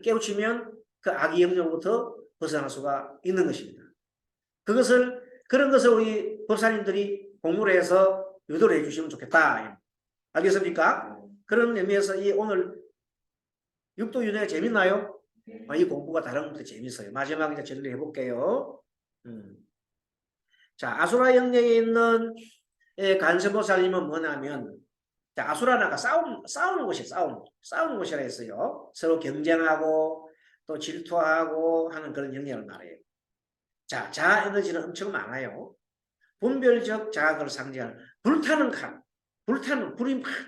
깨우치면 그 악의 영역부터 벗어날 수가 있는 것입니다. 그런 것을 우리 법사님들이 공부를 해서 유도를 해주시면 좋겠다. 알겠습니까? 그런 의미에서 오늘 육도윤회가 재밌나요? 이 공부가 다른 것도 재밌어요. 마지막에 이제 정리를 해볼게요. 자, 아수라 영역에 있는 간세보살님은 뭐냐면, 자, 아수라나가 싸우는 곳이 싸우는 곳이라 했어요. 서로 경쟁하고 또 질투하고 하는 그런 영역을 말해요. 자, 자아 에너지는 엄청 많아요. 분별적 자각을 상징하는 불타는 칼,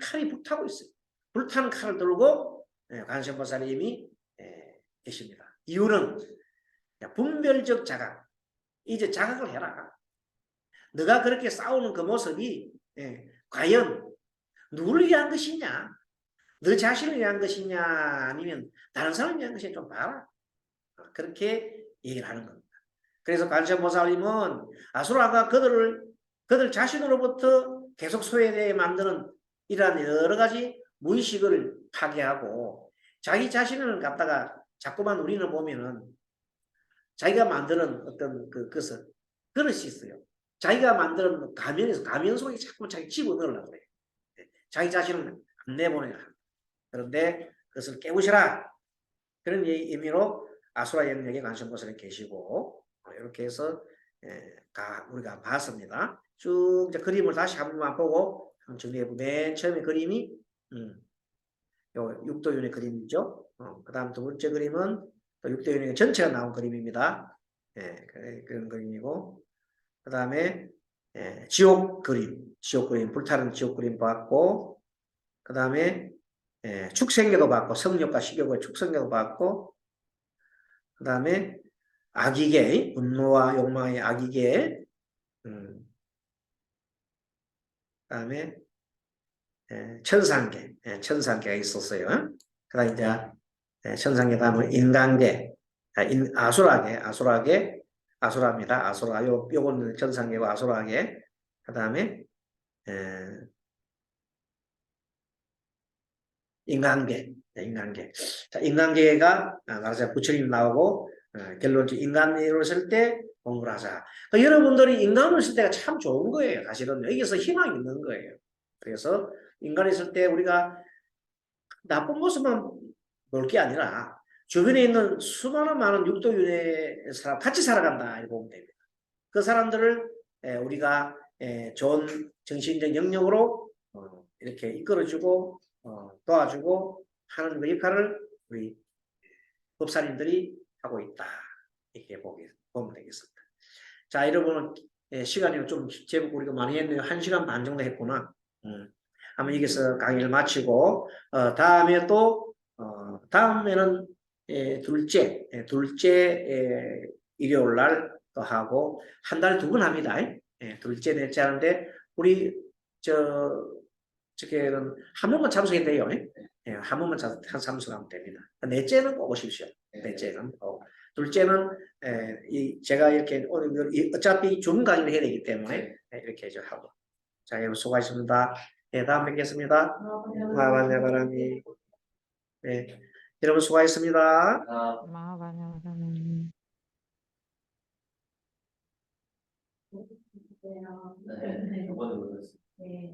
칼이 불타고 있어요. 불타는 칼을 들고 관세음보살님이 계십니다. 이유는 분별적 자각, 이제 자각을 해라. 너가 그렇게 싸우는 그 모습이 과연 누구를 위한 것이냐? 너 자신을 위한 것이냐? 아니면 다른 사람을 위한 것이냐? 좀 봐라. 그렇게 얘기를 하는 겁니다. 그래서 관세음보살님은 아수라가 그들 자신으로부터 계속 소외되게 만드는 이러한 여러 가지 무의식을 파괴하고 자기 자신을 갖다가 자꾸만 우리는 보면은 자기가 만드는 어떤 그것을 그릇이 있어요. 자기가 만드는 가면 속에 자꾸 자기 집어넣으려고 그래요. 자기 자신을 안 내보내야 합니다. 그런데 그것을 깨우시라. 그런 의미로 아수라 영역에 관세음보살이 계시고 이렇게 해서 우리가 봤습니다. 쭉 이제 그림을 다시 한 번만 보고 정리해보면 맨 처음에 그림이 요 육도윤의 그림이죠. 그 다음 두 번째 그림은 또 육도윤의 전체가 나온 그림입니다. 그런 그림이고 그 다음에 지옥 그림, 불타는 지옥 그림 봤고 그 다음에 축생계도 봤고 성욕과 식욕의 축생계도 봤고 그 다음에 악이계, 분노와 욕망의 악이계 그 다음에 천상계가 있었어요. 그 다음에 이제 천상계 다음은 인간계, 아수라입니다. 아수라, 요거는 천상계고 아수라계. 그 다음에 인간계. 자, 인간계가 말하자면 부처님 나오고 결론적으로 인간으로 쓸 때 공부를 하자. 그러니까 여러분들이 인간으로 쓸 때가 참 좋은 거예요. 사실은 여기서 희망이 있는 거예요. 그래서 인간에 있을 때 우리가 나쁜 모습만 볼 게 아니라 주변에 있는 수많은 많은 육도윤의 사람 같이 살아간다 이렇게 보면 됩니다. 그 사람들을 우리가 좋은 정신적 영역으로 이렇게 이끌어주고 도와주고 하는 그 역할을 우리 법사님들이 하고 있다 이렇게 보면 되겠습니다. 자, 여러분 시간이 좀 제법 우리가 많이 했네요. 1시간 반 정도 했구나. 한번 여기서 강의를 마치고 다음에 또 다음에는 둘째 일요일 날 또 하고 한 달에 2번 합니다. 둘째 넷째 하는데 우리 어저께는 한 번만 참석해도 돼요. 예, 한 번만 참석하면 됩니다. 넷째는 꼭 오십시오. 넷째는. 둘째는 제가 이렇게 오늘 어차피 줌 강의를 해야 되기 때문에 이렇게 하고. 자, 여러분 수고하셨습니다. 네, 다음 뵙겠습니다. 바람이. 네, 여러분 수고하셨습니다. 마하바냐바라님. 네. 네, 이번에 올렸어요. 네.